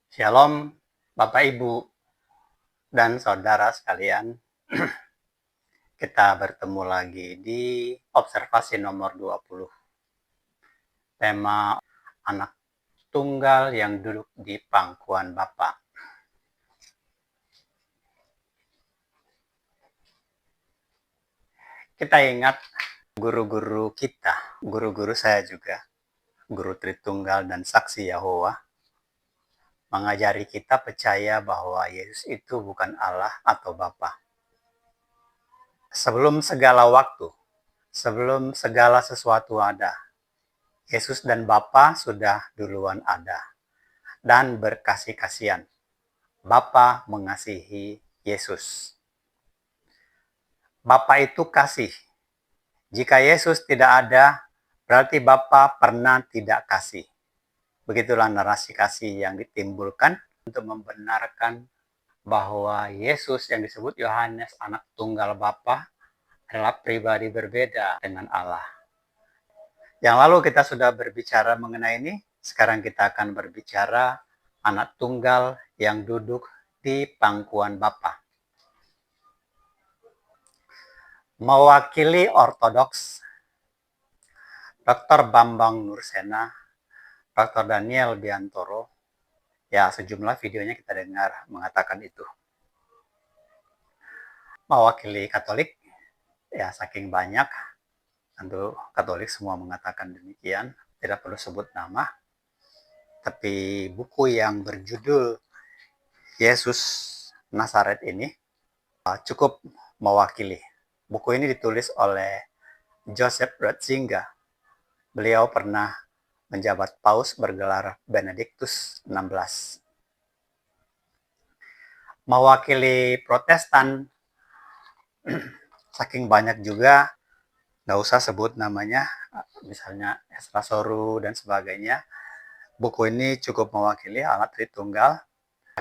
Shalom, Bapak, Ibu, dan saudara sekalian. Kita bertemu lagi di observasi nomor 20. Tema anak tunggal yang duduk di pangkuan Bapa. Kita ingat guru-guru kita, guru-guru saya juga, guru Tritunggal dan Saksi Yahova, mengajari kita percaya bahwa Yesus itu bukan Allah atau Bapa. Sebelum segala waktu, sebelum segala sesuatu ada, Yesus dan Bapa sudah duluan ada dan berkasih-kasihan. Bapa mengasihi Yesus. Bapa itu kasih. Jika Yesus tidak ada, berarti Bapa pernah tidak kasih. Begitulah narasi kasih yang ditimbulkan untuk membenarkan bahwa Yesus yang disebut Yohanes anak tunggal Bapa adalah pribadi berbeda dengan Allah. Yang lalu kita sudah berbicara mengenai ini, sekarang kita akan berbicara anak tunggal yang duduk di pangkuan Bapa. Mewakili ortodoks, Dr. Bambang Nursena, Dr. Daniel Biantoro, ya sejumlah videonya kita dengar mengatakan itu. Mewakili Katolik, ya saking banyak, tentu Katolik semua mengatakan demikian, tidak perlu sebut nama. Tapi buku yang berjudul Yesus Nazaret ini cukup mewakili. Buku ini ditulis oleh Joseph Ratzinger. Beliau pernah menjabat paus bergelar Benedictus XVI. Mewakili Protestan, saking banyak juga, nggak usah sebut namanya, misalnya Ezra Soru dan sebagainya. Buku ini cukup mewakili alat Tritunggal,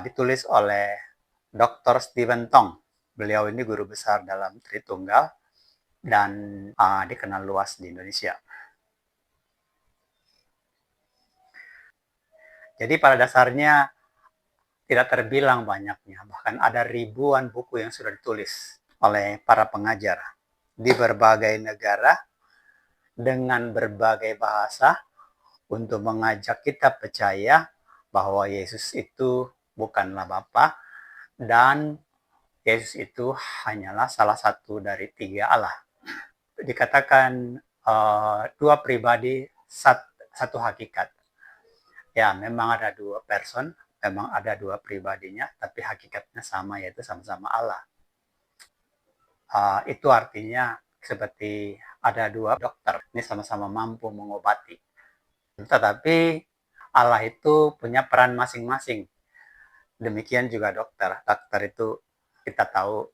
ditulis oleh Dr. Stephen Tong. Beliau ini guru besar dalam Tritunggal dan dikenal luas di Indonesia. Jadi pada dasarnya tidak terbilang banyaknya, bahkan ada ribuan buku yang sudah ditulis oleh para pengajar di berbagai negara dengan berbagai bahasa untuk mengajak kita percaya bahwa Yesus itu bukanlah Bapa dan Yesus itu hanyalah salah satu dari 3 Allah. Dikatakan dua pribadi, satu hakikat. Ya, memang ada 2 person, memang ada 2 pribadinya, tapi hakikatnya sama, yaitu sama-sama Allah. Itu artinya seperti ada 2 dokter, ini sama-sama mampu mengobati. Tetapi Allah itu punya peran masing-masing. Demikian juga dokter. Dokter itu kita tahu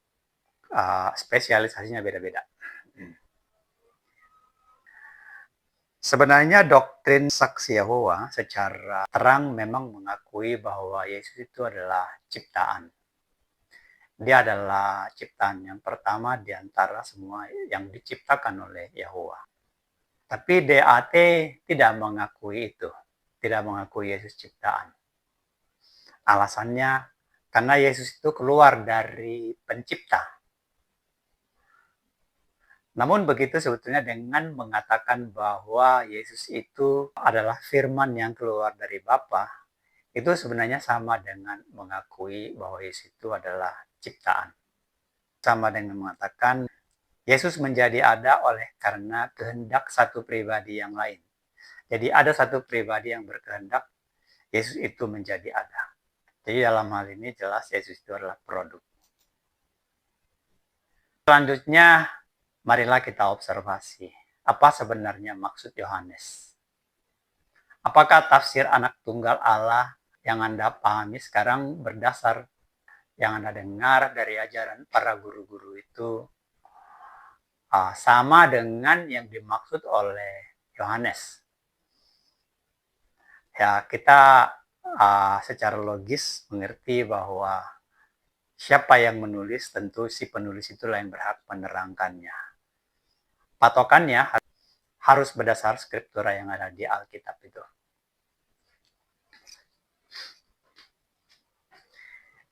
spesialisasinya beda-beda. Sebenarnya doktrin Saksi Yahova secara terang memang mengakui bahwa Yesus itu adalah ciptaan. Dia adalah ciptaan yang pertama di antara semua yang diciptakan oleh Yahova. Tapi DAT tidak mengakui itu, tidak mengakui Yesus ciptaan. Alasannya karena Yesus itu keluar dari pencipta. Namun begitu sebetulnya dengan mengatakan bahwa Yesus itu adalah firman yang keluar dari Bapa, itu sebenarnya sama dengan mengakui bahwa Yesus itu adalah ciptaan. Sama dengan mengatakan Yesus menjadi ada oleh karena kehendak satu pribadi yang lain. Jadi ada satu pribadi yang berkehendak Yesus itu menjadi ada. Jadi dalam hal ini jelas Yesus itu adalah produk. Selanjutnya, marilah kita observasi. Apa sebenarnya maksud Yohanes? Apakah tafsir anak tunggal Allah yang Anda pahami sekarang berdasar yang Anda dengar dari ajaran para guru-guru itu sama dengan yang dimaksud oleh Yohanes? Ya, kita secara logis mengerti bahwa siapa yang menulis, tentu si penulis itulah yang berhak menerangkannya. Patokannya harus berdasar skriptura yang ada di Alkitab itu.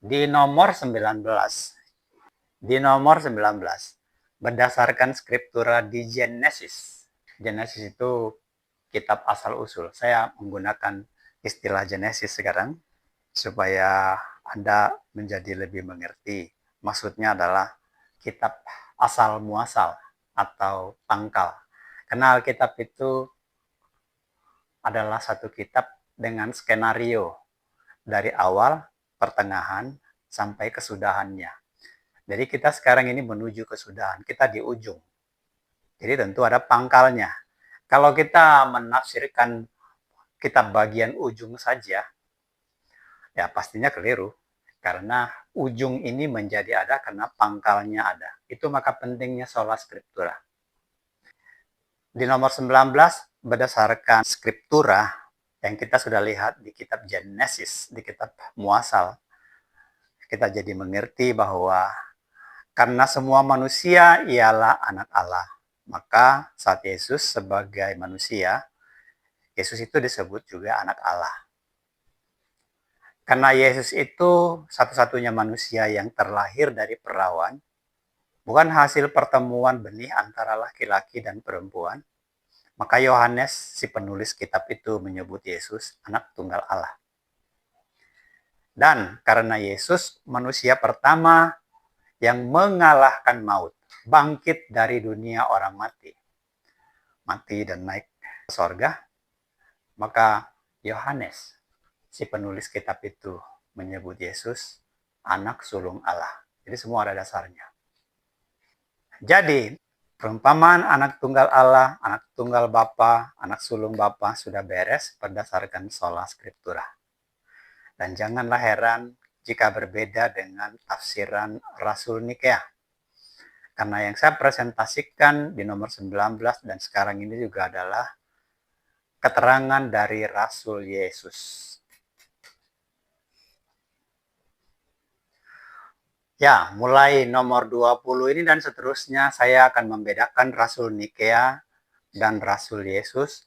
Di nomor 19. Di nomor 19, berdasarkan skriptura di Genesis. Genesis itu kitab asal-usul. Saya menggunakan istilah Genesis sekarang supaya Anda menjadi lebih mengerti. Maksudnya adalah kitab asal muasal atau pangkal. Karena Alkitab itu adalah satu kitab dengan skenario dari awal, pertengahan, sampai kesudahannya. Jadi kita sekarang ini menuju kesudahan, kita di ujung. Jadi tentu ada pangkalnya. Kalau kita menafsirkan kitab bagian ujung saja, ya pastinya keliru. Karena ujung ini menjadi ada karena pangkalnya ada. Itu maka pentingnya sola scriptura. Di nomor 19, berdasarkan scriptura yang kita sudah lihat di kitab Genesis, di kitab muasal, kita jadi mengerti bahwa karena semua manusia ialah anak Allah. Maka saat Yesus sebagai manusia, Yesus itu disebut juga anak Allah. Karena Yesus itu satu-satunya manusia yang terlahir dari perawan, bukan hasil pertemuan benih antara laki-laki dan perempuan, maka Yohanes, si penulis kitab itu, menyebut Yesus anak tunggal Allah. Dan karena Yesus manusia pertama yang mengalahkan maut, bangkit dari dunia orang mati dan naik ke sorga, maka Yohanes, si penulis kitab itu, menyebut Yesus anak sulung Allah. Jadi semua ada dasarnya. Jadi perumpamaan anak tunggal Allah, anak tunggal Bapa, anak sulung Bapa sudah beres berdasarkan sola scriptura. Dan janganlah heran jika berbeda dengan tafsiran Rasul Nikea. Karena yang saya presentasikan di nomor 19 dan sekarang ini juga adalah keterangan dari Rasul Yesus. Ya, mulai nomor 20 ini dan seterusnya saya akan membedakan Rasul Nikea dan Rasul Yesus.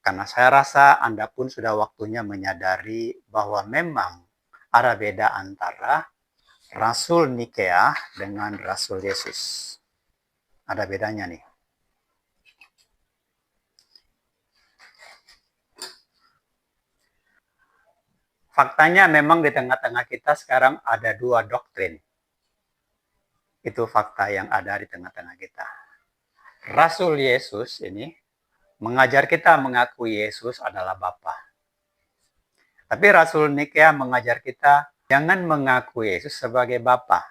Karena saya rasa Anda pun sudah waktunya menyadari bahwa memang ada beda antara Rasul Nikea dengan Rasul Yesus. Ada bedanya nih. Faktanya memang di tengah-tengah kita sekarang ada dua doktrin. Itu fakta yang ada di tengah-tengah kita. Rasul Yesus ini mengajar kita mengakui Yesus adalah Bapa. Tapi Rasul Nikea mengajar kita jangan mengakui Yesus sebagai Bapa.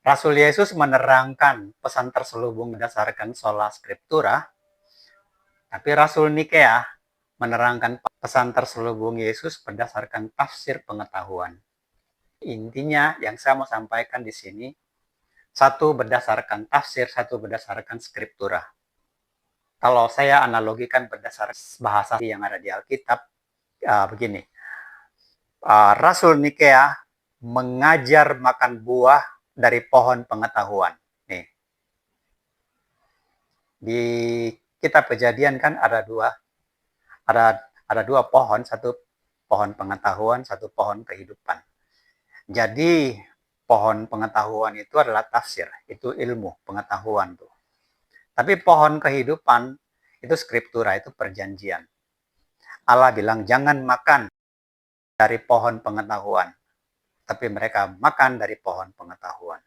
Rasul Yesus menerangkan pesan terselubung berdasarkan sola scriptura, tapi Rasul Nikea menerangkan pesan terselubung Yesus berdasarkan tafsir pengetahuan. Intinya yang saya mau sampaikan di sini, satu berdasarkan tafsir, satu berdasarkan scriptura. Kalau saya analogikan berdasarkan bahasa yang ada di Alkitab, begini. Rasul Nikea mengajar makan buah dari pohon pengetahuan. Nih. Di kitab Kejadian kan ada dua pohon, satu pohon pengetahuan, satu pohon kehidupan. Jadi pohon pengetahuan itu adalah tafsir, itu ilmu pengetahuan tuh. Tapi pohon kehidupan itu scriptura, itu perjanjian. Allah bilang jangan makan dari pohon pengetahuan, tapi mereka makan dari pohon pengetahuan.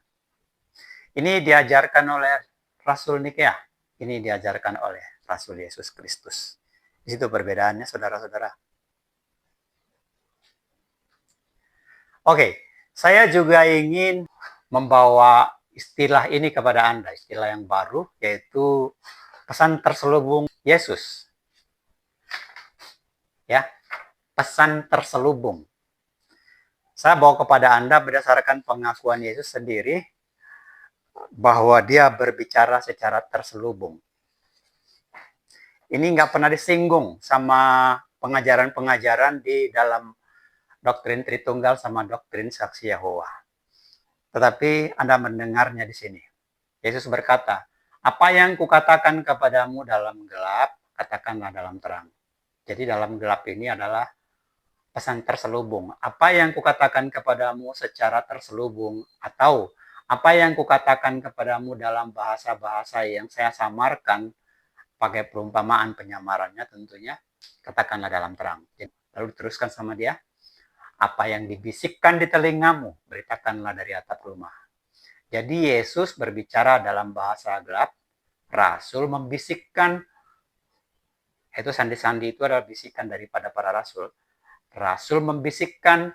Ini diajarkan oleh Rasul Nikea, ini diajarkan oleh Rasul Yesus Kristus. Di situ perbedaannya, saudara-saudara. Oke, saya juga ingin membawa istilah ini kepada Anda, istilah yang baru, yaitu pesan terselubung Yesus. Ya, pesan terselubung. Saya bawa kepada Anda berdasarkan pengakuan Yesus sendiri bahwa dia berbicara secara terselubung. Ini nggak pernah disinggung sama pengajaran-pengajaran di dalam doktrin Tritunggal sama doktrin Saksi Yahova. Tetapi Anda mendengarnya di sini. Yesus berkata, apa yang kukatakan kepadamu dalam gelap, katakanlah dalam terang. Jadi dalam gelap ini adalah pesan terselubung. Apa yang kukatakan kepadamu secara terselubung, atau apa yang kukatakan kepadamu dalam bahasa-bahasa yang saya samarkan, pakai perumpamaan penyamarannya tentunya, katakanlah dalam terang. Lalu teruskan sama dia, apa yang dibisikkan di telingamu, beritakanlah dari atap rumah. Jadi Yesus berbicara dalam bahasa gelap, Rasul membisikkan, itu sandi-sandi itu adalah bisikan daripada para rasul. Rasul membisikkan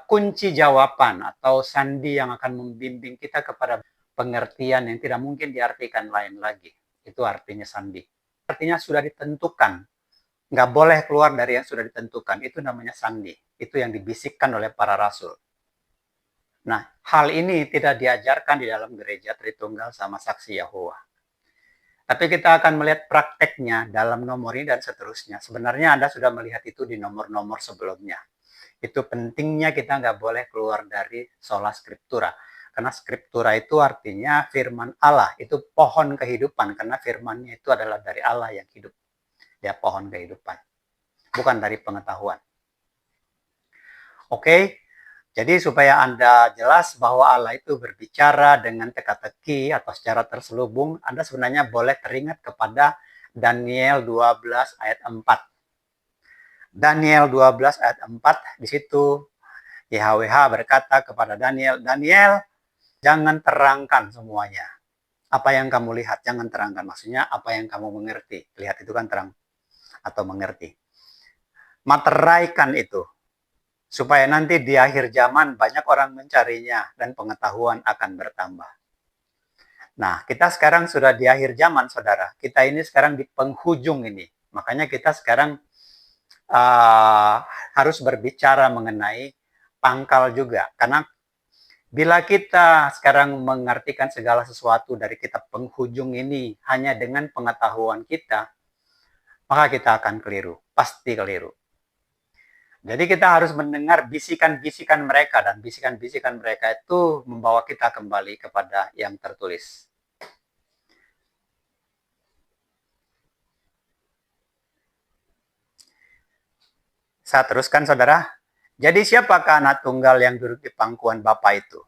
kunci jawaban atau sandi yang akan membimbing kita kepada pengertian yang tidak mungkin diartikan lain lagi. Itu artinya sandi. Artinya sudah ditentukan. Nggak boleh keluar dari yang sudah ditentukan. Itu namanya sandi. Itu yang dibisikkan oleh para rasul. Nah, hal ini tidak diajarkan di dalam gereja Tritunggal sama Saksi Yahwa. Tapi kita akan melihat prakteknya dalam nomor ini dan seterusnya. Sebenarnya Anda sudah melihat itu di nomor-nomor sebelumnya. Itu pentingnya kita nggak boleh keluar dari sola scriptura. Karena scriptura itu artinya firman Allah. Itu pohon kehidupan. Karena firmannya itu adalah dari Allah yang hidup. Dia pohon kehidupan. Bukan dari pengetahuan. Oke? Jadi supaya Anda jelas bahwa Allah itu berbicara dengan teka-teki atau secara terselubung, Anda sebenarnya boleh teringat kepada Daniel 12 ayat 4. Daniel 12 ayat 4, di situ YHWH berkata kepada Daniel, Daniel, jangan terangkan semuanya. Apa yang kamu lihat, jangan terangkan. Maksudnya apa yang kamu mengerti. Lihat itu kan terang atau mengerti. Materaikan itu. Supaya nanti di akhir zaman banyak orang mencarinya dan pengetahuan akan bertambah. Nah, kita sekarang sudah di akhir zaman, saudara. Kita ini sekarang di penghujung ini. Makanya kita sekarang harus berbicara mengenai pangkal juga. Karena bila kita sekarang mengartikan segala sesuatu dari kitab penghujung ini hanya dengan pengetahuan kita, maka kita akan keliru. Pasti keliru. Jadi kita harus mendengar bisikan-bisikan mereka, dan bisikan-bisikan mereka itu membawa kita kembali kepada yang tertulis. Saya teruskan, saudara. Jadi siapakah anak tunggal yang duduk di pangkuan Bapa itu?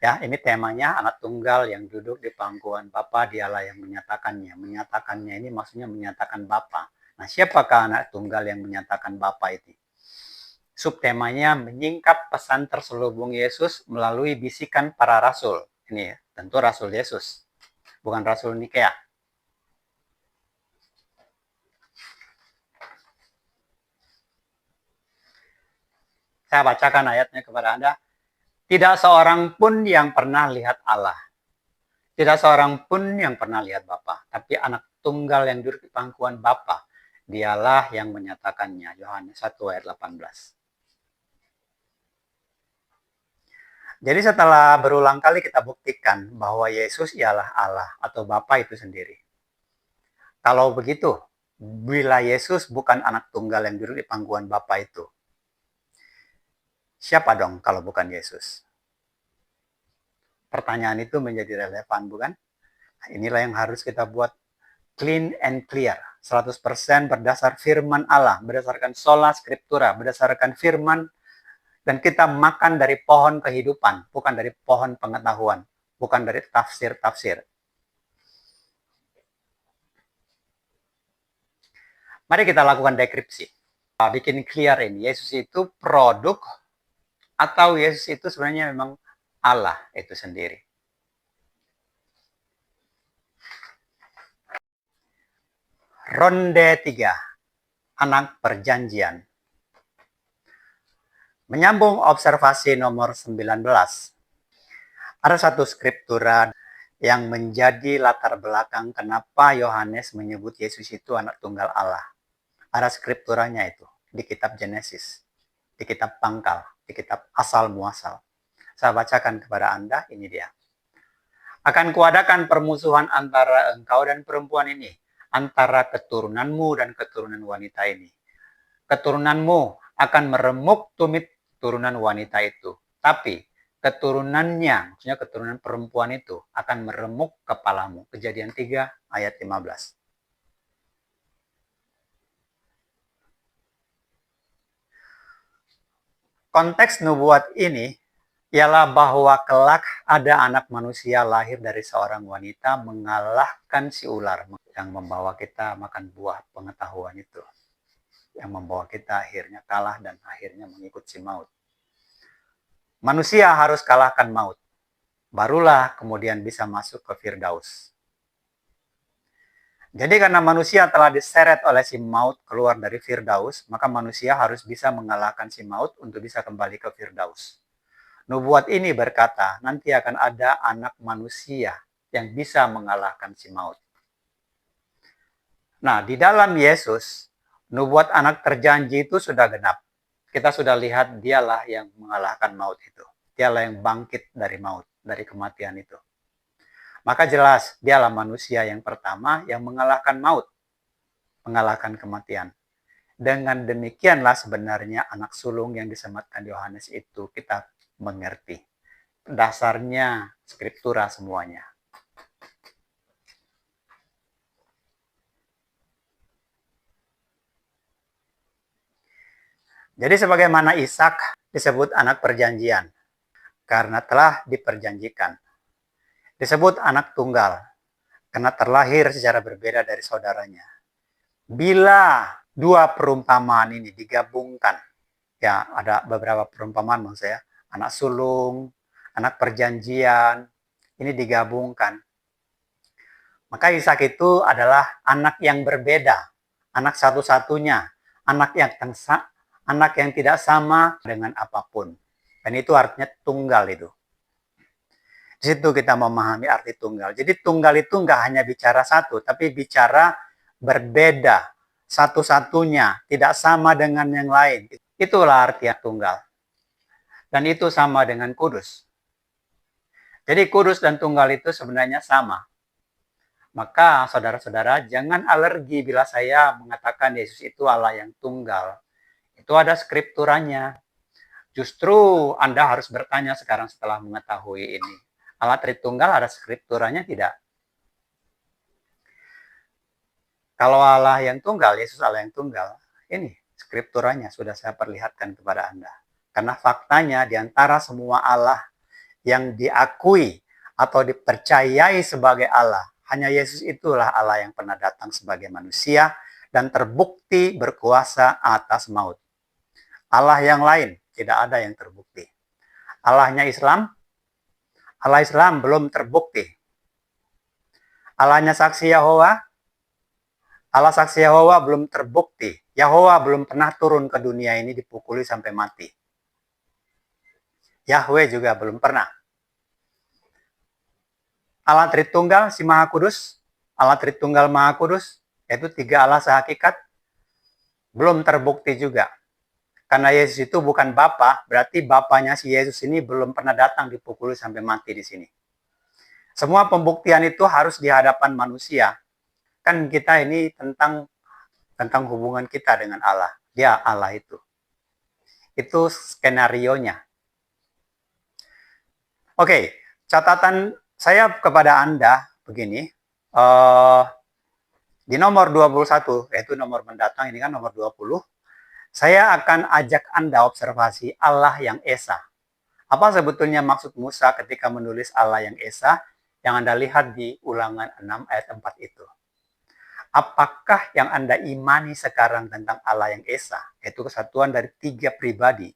Ya, ini temanya anak tunggal yang duduk di pangkuan Bapa, dialah yang menyatakannya. Menyatakannya ini maksudnya menyatakan Bapa. Nah, siapakah anak tunggal yang menyatakan Bapa itu? Subtemanya menyingkap pesan terselubung Yesus melalui bisikan para rasul. Ini ya, tentu rasul Yesus, bukan rasul Nikea. Saya bacakan ayatnya kepada Anda. Tidak seorang pun yang pernah lihat Allah. Tidak seorang pun yang pernah lihat Bapa. Tapi anak tunggal yang duduk di pangkuan Bapa, dialah yang menyatakannya. Yohanes 1 ayat 18. Jadi setelah berulang kali kita buktikan bahwa Yesus ialah Allah atau Bapa itu sendiri. Kalau begitu, bila Yesus bukan anak tunggal yang duduk di pangkuan Bapa itu, siapa dong kalau bukan Yesus? Pertanyaan itu menjadi relevan, bukan? Inilah yang harus kita buat clean and clear. 100% berdasar firman Allah, berdasarkan sola scriptura, berdasarkan firman, dan kita makan dari pohon kehidupan, bukan dari pohon pengetahuan, bukan dari tafsir-tafsir. Mari kita lakukan dekripsi. Bikin clear ini, Yesus itu produk atau Yesus itu sebenarnya memang Allah itu sendiri. Ronde 3, anak perjanjian. Menyambung observasi nomor 19. Ada satu skriptura yang menjadi latar belakang kenapa Yohanes menyebut Yesus itu anak tunggal Allah. Ada skripturanya itu di kitab Genesis, di kitab pangkal, di kitab asal muasal. Saya bacakan kepada Anda, ini dia. Akan kuadakan permusuhan antara engkau dan perempuan ini, antara keturunanmu dan keturunan wanita ini. Keturunanmu akan meremuk tumit turunan wanita itu, tapi keturunannya, maksudnya keturunan perempuan itu akan meremuk kepalamu. Kejadian 3 ayat 15. Konteks nubuat ini ialah bahwa kelak ada anak manusia lahir dari seorang wanita mengalahkan si ular yang membawa kita makan buah pengetahuan itu. Yang membawa kita akhirnya kalah dan akhirnya mengikut si maut. Manusia harus kalahkan maut. Barulah kemudian bisa masuk ke Firdaus. Jadi karena manusia telah diseret oleh si maut keluar dari Firdaus, maka manusia harus bisa mengalahkan si maut untuk bisa kembali ke Firdaus. Nubuat ini berkata, nanti akan ada anak manusia yang bisa mengalahkan si maut. Nah, di dalam Yesus, nubuat anak terjanji itu sudah genap. Kita sudah lihat dialah yang mengalahkan maut itu. Dialah yang bangkit dari maut, dari kematian itu. Maka jelas, dialah manusia yang pertama yang mengalahkan maut, mengalahkan kematian. Dengan demikianlah sebenarnya anak sulung yang disematkan Yohanes itu kita mengerti. Dasarnya skriptura semuanya. Jadi sebagaimana Ishak disebut anak perjanjian, karena telah diperjanjikan. Disebut anak tunggal, karena terlahir secara berbeda dari saudaranya. Bila dua perumpamaan ini digabungkan, ya ada beberapa perumpamaan maksud saya, anak sulung, anak perjanjian, ini digabungkan. Maka Ishak itu adalah anak yang berbeda, anak satu-satunya, anak yang tidak sama dengan apapun. Dan itu artinya tunggal itu. Di situ kita memahami arti tunggal. Jadi tunggal itu nggak hanya bicara satu, tapi bicara berbeda, satu-satunya, tidak sama dengan yang lain. Itulah arti tunggal. Dan itu sama dengan kudus. Jadi kudus dan tunggal itu sebenarnya sama. Maka saudara-saudara jangan alergi bila saya mengatakan Yesus itu Allah yang tunggal. Itu ada skripturanya. Justru Anda harus bertanya sekarang setelah mengetahui ini. Allah Tritunggal ada skripturanya tidak? Kalau Allah yang tunggal, Yesus Allah yang tunggal, ini skripturanya sudah saya perlihatkan kepada Anda. Karena faktanya di antara semua Allah yang diakui atau dipercayai sebagai Allah, hanya Yesus itulah Allah yang pernah datang sebagai manusia dan terbukti berkuasa atas maut. Allah yang lain tidak ada yang terbukti. Allah Islam belum terbukti. Allahnya saksi Yahova, Allah saksi Yahova belum terbukti. Yahova belum pernah turun ke dunia ini dipukuli sampai mati. Yahweh juga belum pernah. Allah Tritunggal, si Maha Kudus, Allah Tritunggal Maha Kudus, yaitu tiga Allah sehakikat, belum terbukti juga. Karena Yesus itu bukan Bapa, berarti Bapanya si Yesus ini belum pernah datang dipukuli sampai mati di sini. Semua pembuktian itu harus di hadapan manusia. Kan kita ini tentang hubungan kita dengan Allah. Dia Allah itu. Itu skenarionya. Oke, catatan saya kepada Anda begini. Di nomor 21, yaitu nomor mendatang, ini kan nomor 20. Saya akan ajak Anda observasi Allah yang Esa. Apa sebetulnya maksud Musa ketika menulis Allah yang Esa yang Anda lihat di Ulangan 6 ayat 4 itu? Apakah yang Anda imani sekarang tentang Allah yang Esa, yaitu kesatuan dari tiga pribadi,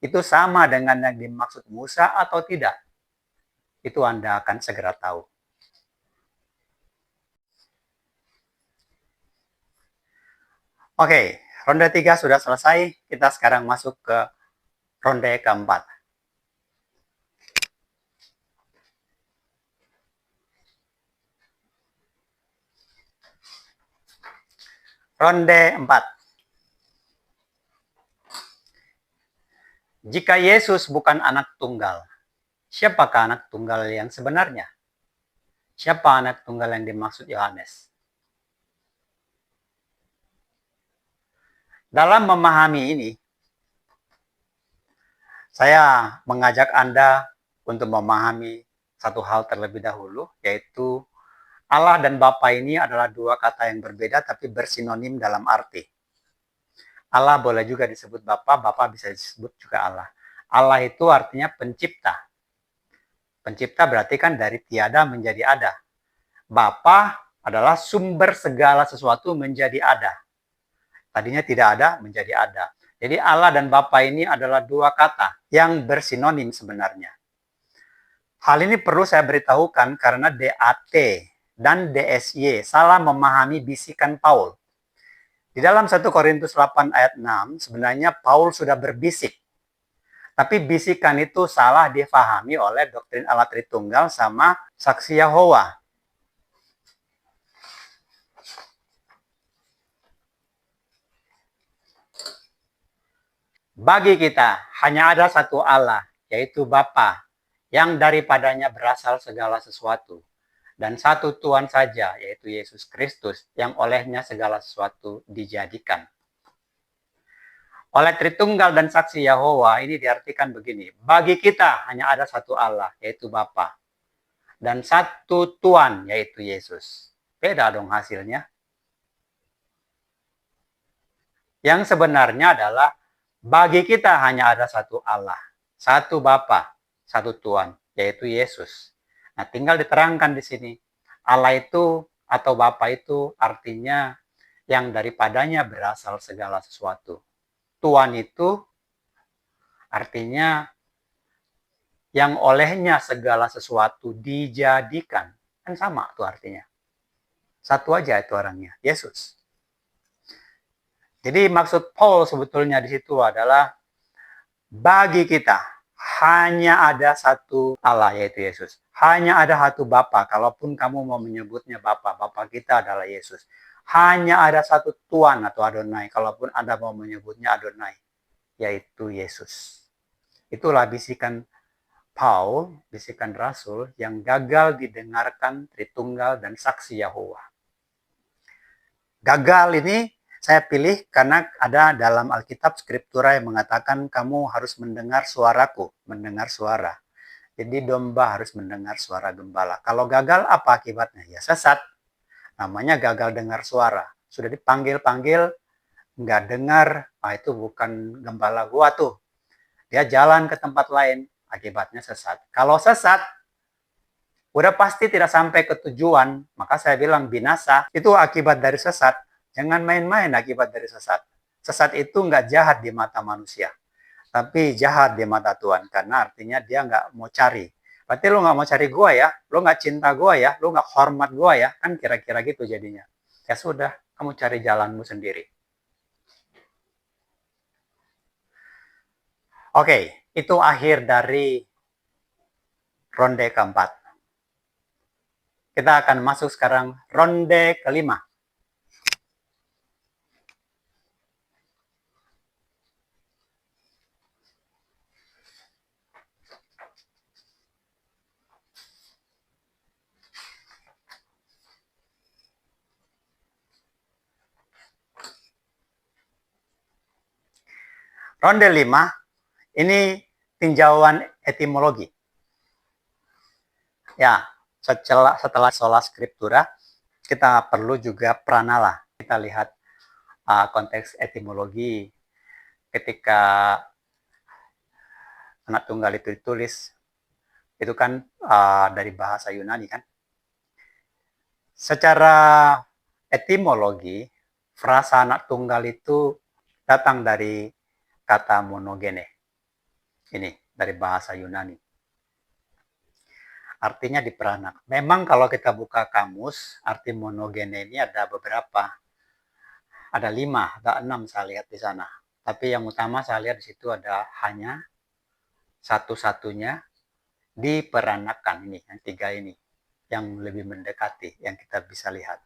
itu sama dengan yang dimaksud Musa atau tidak? Itu Anda akan segera tahu. Oke. Ronde 3 sudah selesai, kita sekarang masuk ke ronde keempat. Ronde 4. Jika Yesus bukan anak tunggal, siapakah anak tunggal yang sebenarnya? Siapa anak tunggal yang dimaksud Yohanes? Dalam memahami ini, saya mengajak Anda untuk memahami satu hal terlebih dahulu, yaitu Allah dan Bapa ini adalah dua kata yang berbeda tapi bersinonim dalam arti. Allah boleh juga disebut Bapa, Bapa bisa disebut juga Allah. Allah itu artinya pencipta. Pencipta berarti kan dari tiada menjadi ada. Bapa adalah sumber segala sesuatu menjadi ada. Tadinya tidak ada menjadi ada. Jadi Allah dan Bapa ini adalah dua kata yang bersinonim sebenarnya. Hal ini perlu saya beritahukan karena DAT dan DSY salah memahami bisikan Paul. Di dalam 1 Korintus 8 ayat 6 sebenarnya Paul sudah berbisik. Tapi bisikan itu salah difahami oleh doktrin Allah Tritunggal sama saksi Yahova. Bagi kita hanya ada satu Allah, yaitu Bapa, yang daripadanya berasal segala sesuatu. Dan satu Tuhan saja, yaitu Yesus Kristus, yang olehnya segala sesuatu dijadikan. Oleh Tritunggal dan saksi Yahova ini diartikan begini, bagi kita hanya ada satu Allah, yaitu Bapa, dan satu Tuhan, yaitu Yesus. Beda dong hasilnya. Yang sebenarnya adalah bagi kita hanya ada satu Allah, satu Bapa, satu Tuhan, yaitu Yesus. Nah, tinggal diterangkan di sini. Allah itu atau Bapa itu artinya yang daripadanya berasal segala sesuatu. Tuhan itu artinya yang olehnya segala sesuatu dijadikan. Kan sama tuh artinya. Satu aja itu orangnya, Yesus. Jadi maksud Paul sebetulnya di situ adalah bagi kita hanya ada satu Allah, yaitu Yesus. Hanya ada satu Bapa, kalaupun kamu mau menyebutnya Bapa, Bapa kita adalah Yesus. Hanya ada satu Tuhan atau Adonai, kalaupun Anda mau menyebutnya Adonai, yaitu Yesus. Itulah bisikan Paul, bisikan Rasul yang gagal didengarkan Tritunggal dan saksi Yahova. Gagal ini saya pilih karena ada dalam Alkitab Skriptura yang mengatakan kamu harus mendengar suaraku, mendengar suara. Jadi domba harus mendengar suara gembala. Kalau gagal apa akibatnya? Ya sesat. Namanya gagal dengar suara. Sudah dipanggil-panggil, nggak dengar, itu bukan gembala gua tuh. Dia jalan ke tempat lain, akibatnya sesat. Kalau sesat, udah pasti tidak sampai ke tujuan, maka saya bilang binasa. Itu akibat dari sesat. Jangan main-main akibat dari sesat. Sesat itu nggak jahat di mata manusia, tapi jahat di mata Tuhan. Karena artinya dia nggak mau cari. Berarti lo nggak mau cari gua ya, lo nggak cinta gua ya, lo nggak hormat gua ya, kan kira-kira gitu jadinya. Ya sudah, kamu cari jalanmu sendiri. Oke, itu akhir dari ronde keempat. Kita akan masuk sekarang ronde kelima. Ronde 5, ini tinjauan etimologi. Ya, setelah sola scriptura, kita perlu juga pranala. Kita lihat konteks etimologi ketika anak tunggal itu ditulis, itu kan dari bahasa Yunani kan. Secara etimologi, frasa anak tunggal itu datang dari kata monogene. Ini dari bahasa Yunani. Artinya diperanak. Memang kalau kita buka kamus, arti monogene ini ada beberapa. Ada 5, ada 6 saya lihat di sana. Tapi yang utama saya lihat di situ ada hanya satu-satunya diperanakan ini, yang 3 ini. Yang lebih mendekati, yang kita bisa lihat.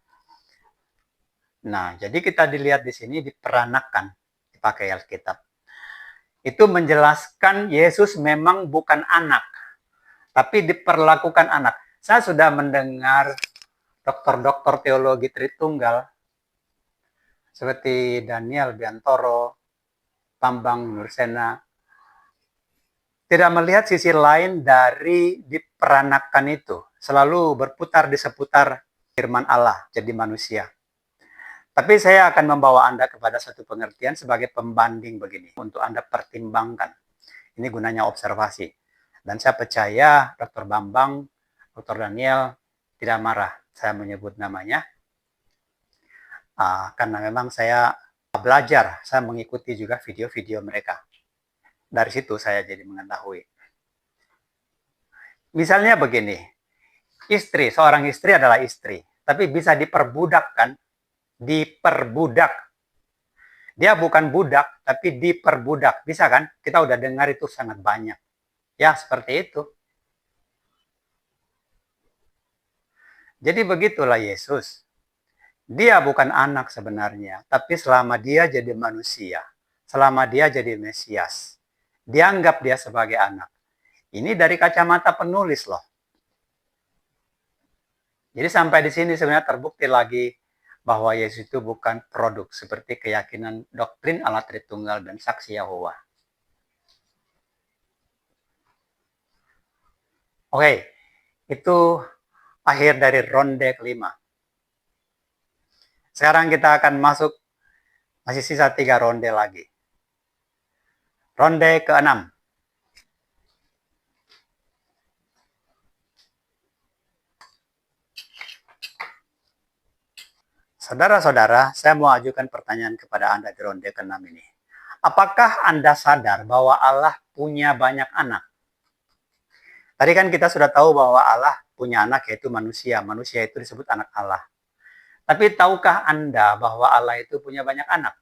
Nah, jadi kita dilihat di sini diperanakan, dipakai Alkitab. Itu menjelaskan Yesus memang bukan anak, tapi diperlakukan anak. Saya sudah mendengar dokter-dokter teologi Tritunggal, seperti Daniel Biantoro, Bambang Nursena, tidak melihat sisi lain dari diperanakan itu. Selalu berputar di seputar firman Allah jadi manusia. Tapi saya akan membawa Anda kepada satu pengertian sebagai pembanding begini. Untuk Anda pertimbangkan. Ini gunanya observasi. Dan saya percaya Dr. Bambang, Dr. Daniel tidak marah saya menyebut namanya. Karena memang saya belajar, saya mengikuti juga video-video mereka. Dari situ saya jadi mengetahui. Misalnya begini, seorang istri adalah istri, tapi bisa diperbudak kan? Diperbudak. Dia bukan budak, tapi diperbudak. Bisa kan? Kita udah dengar itu sangat banyak. Ya, seperti itu. Jadi begitulah Yesus. Dia bukan anak sebenarnya, tapi selama dia jadi manusia, selama dia jadi Mesias, dianggap dia sebagai anak. Ini dari kacamata penulis loh. Jadi sampai di sini sebenarnya terbukti lagi bahwa Yesus itu bukan produk seperti keyakinan doktrin Allah Tritunggal dan saksi Yahova. Oke, itu akhir dari ronde kelima. Sekarang kita akan masuk, masih sisa 3 ronde lagi. Ronde ke-6. Saudara-saudara, saya mau ajukan pertanyaan kepada Anda di ronde ke-6 ini. Apakah Anda sadar bahwa Allah punya banyak anak? Tadi kan kita sudah tahu bahwa Allah punya anak, yaitu manusia. Manusia itu disebut anak Allah. Tapi tahukah Anda bahwa Allah itu punya banyak anak?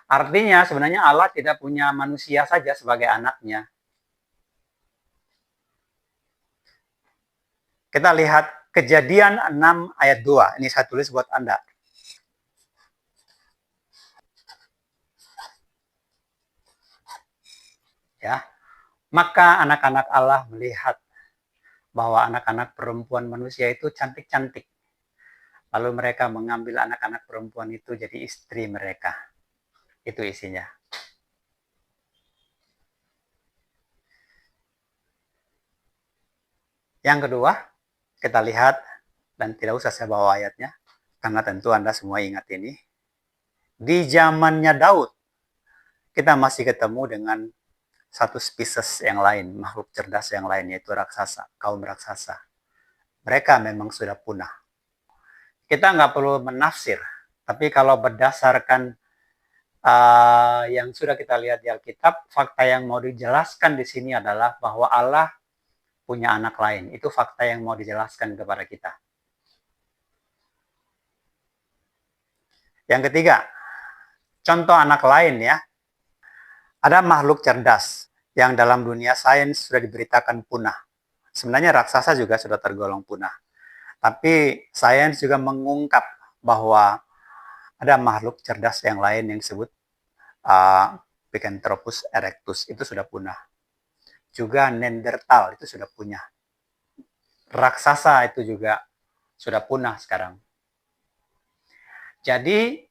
Artinya sebenarnya Allah tidak punya manusia saja sebagai anaknya. Kita lihat Kejadian 6 ayat 2. Ini saya tulis buat Anda. Ya. Maka anak-anak Allah melihat bahwa anak-anak perempuan manusia itu cantik-cantik. Lalu mereka mengambil anak-anak perempuan itu jadi istri mereka. Itu isinya. Yang kedua, kita lihat, dan tidak usah saya bawa ayatnya, karena tentu Anda semua ingat ini. Di zamannya Daud, kita masih ketemu dengan satu spesies yang lain, makhluk cerdas yang lain, yaitu raksasa, kaum raksasa. Mereka memang sudah punah. Kita nggak perlu menafsir, tapi kalau berdasarkan yang sudah kita lihat di Alkitab, fakta yang mau dijelaskan di sini adalah bahwa Allah punya anak lain. Itu fakta yang mau dijelaskan kepada kita. Yang ketiga, contoh anak lain ya. Ada makhluk cerdas yang dalam dunia sains sudah diberitakan punah. Sebenarnya raksasa juga sudah tergolong punah. Tapi sains juga mengungkap bahwa ada makhluk cerdas yang lain yang disebut Pithecanthropus erectus, itu sudah punah. Juga Neanderthal itu sudah punah. Raksasa itu juga sudah punah sekarang. Jadi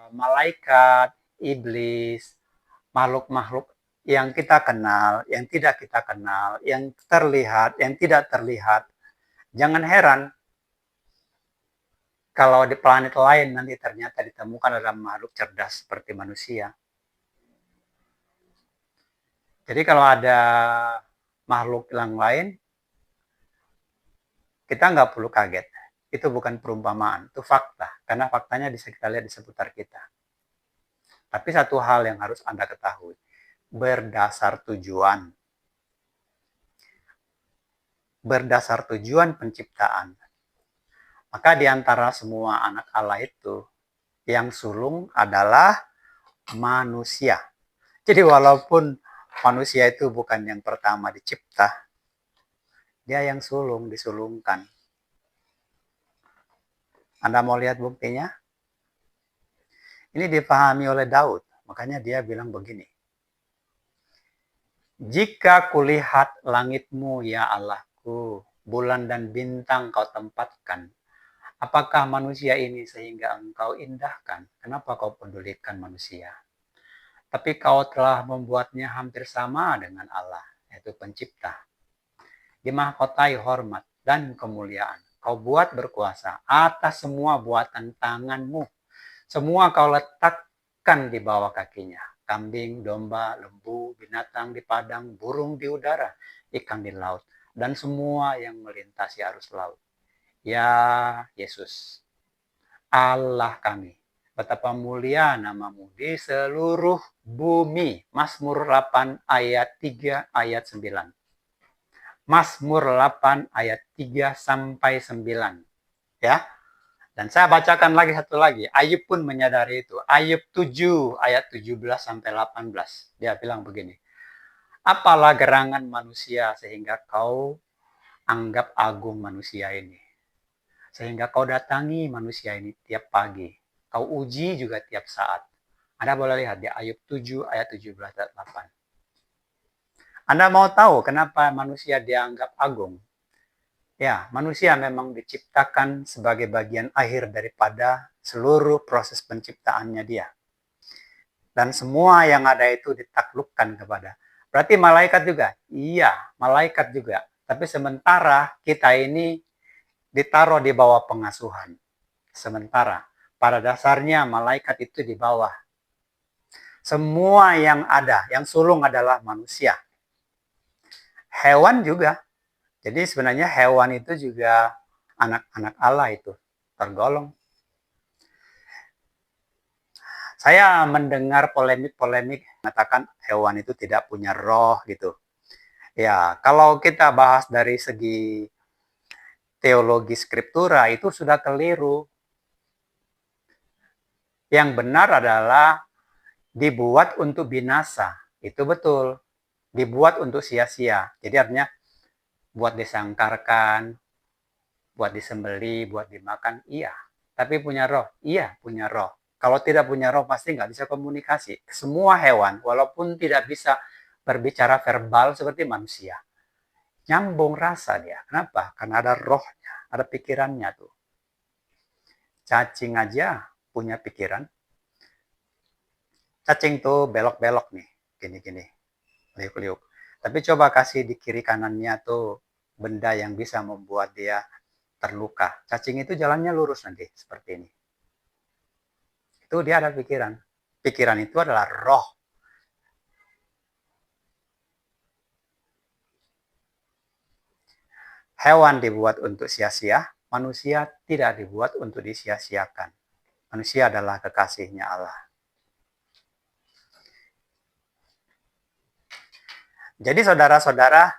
malaikat, iblis, makhluk-makhluk yang kita kenal, yang tidak kita kenal, yang terlihat, yang tidak terlihat, jangan heran kalau di planet lain nanti ternyata ditemukan ada makhluk cerdas seperti manusia. Jadi kalau ada makhluk yang lain, kita nggak perlu kaget. Itu bukan perumpamaan, itu fakta. Karena faktanya bisa kita lihat di seputar kita. Tapi satu hal yang harus Anda ketahui, berdasar tujuan. Berdasar tujuan penciptaan. Maka di antara semua anak Allah itu, yang sulung adalah manusia. Jadi walaupun manusia itu bukan yang pertama dicipta, dia yang disulungkan. Anda mau lihat buktinya? Ini dipahami oleh Daud, makanya dia bilang begini. Jika kulihat langitmu ya Allahku, bulan dan bintang kau tempatkan, apakah manusia ini sehingga engkau indahkan? Kenapa kau pedulikan manusia? tapi kau telah membuatnya hampir sama dengan Allah, yaitu pencipta. Dimahkotai hormat dan kemuliaan. Kau buat berkuasa atas semua buatan tanganmu. Semua kau letakkan di bawah kakinya. Kambing, domba, lembu, binatang di padang, burung di udara, ikan di laut, dan semua yang melintasi arus laut. Ya Yesus, Allah kami, betapa mulia namamu di seluruh bumi. Mazmur 8 ayat 3 ayat 9. Mazmur 8 ayat 3 sampai 9. Ya. Dan saya bacakan lagi satu lagi. Ayub pun menyadari itu. Ayub 7 ayat 17 sampai 18. Dia bilang begini. Apalah gerangan manusia sehingga kau anggap agung manusia ini. Sehingga kau datangi manusia ini tiap pagi. Kau uji juga tiap saat. Anda boleh lihat di Ayub 7 ayat 17 dan 8. Anda mau tahu kenapa manusia dianggap agung? Ya, manusia memang diciptakan sebagai bagian akhir daripada seluruh proses penciptaannya dia. Dan semua yang ada itu ditaklukkan kepada. Berarti malaikat juga? Iya, malaikat juga. Tapi sementara kita ini ditaruh di bawah pengasuhan. Sementara pada dasarnya malaikat itu di bawah. Semua yang ada, yang sulung adalah manusia. Hewan juga. Jadi sebenarnya hewan itu juga anak-anak Allah itu tergolong. Saya mendengar polemik-polemik mengatakan hewan itu tidak punya roh gitu. Ya, kalau kita bahas dari segi teologi skriptura itu sudah keliru. Yang benar adalah dibuat untuk binasa. Itu betul. Dibuat untuk sia-sia. Jadi artinya buat disangkarkan, buat disembeli, buat dimakan, iya. Tapi punya roh? Iya, punya roh. Kalau tidak punya roh, pasti nggak bisa komunikasi. Semua hewan, walaupun tidak bisa berbicara verbal seperti manusia, nyambung rasa dia. Kenapa? Karena ada rohnya, ada pikirannya tuh. Cacing aja punya pikiran. Cacing tuh belok-belok nih, gini-gini, liuk-liuk. Tapi coba kasih di kiri kanannya tuh benda yang bisa membuat dia terluka. Cacing itu jalannya lurus nanti, seperti ini. Itu dia ada pikiran. Pikiran itu adalah roh. Hewan dibuat untuk sia-sia, manusia tidak dibuat untuk disia-siakan. Manusia adalah kekasihnya Allah. Jadi saudara-saudara,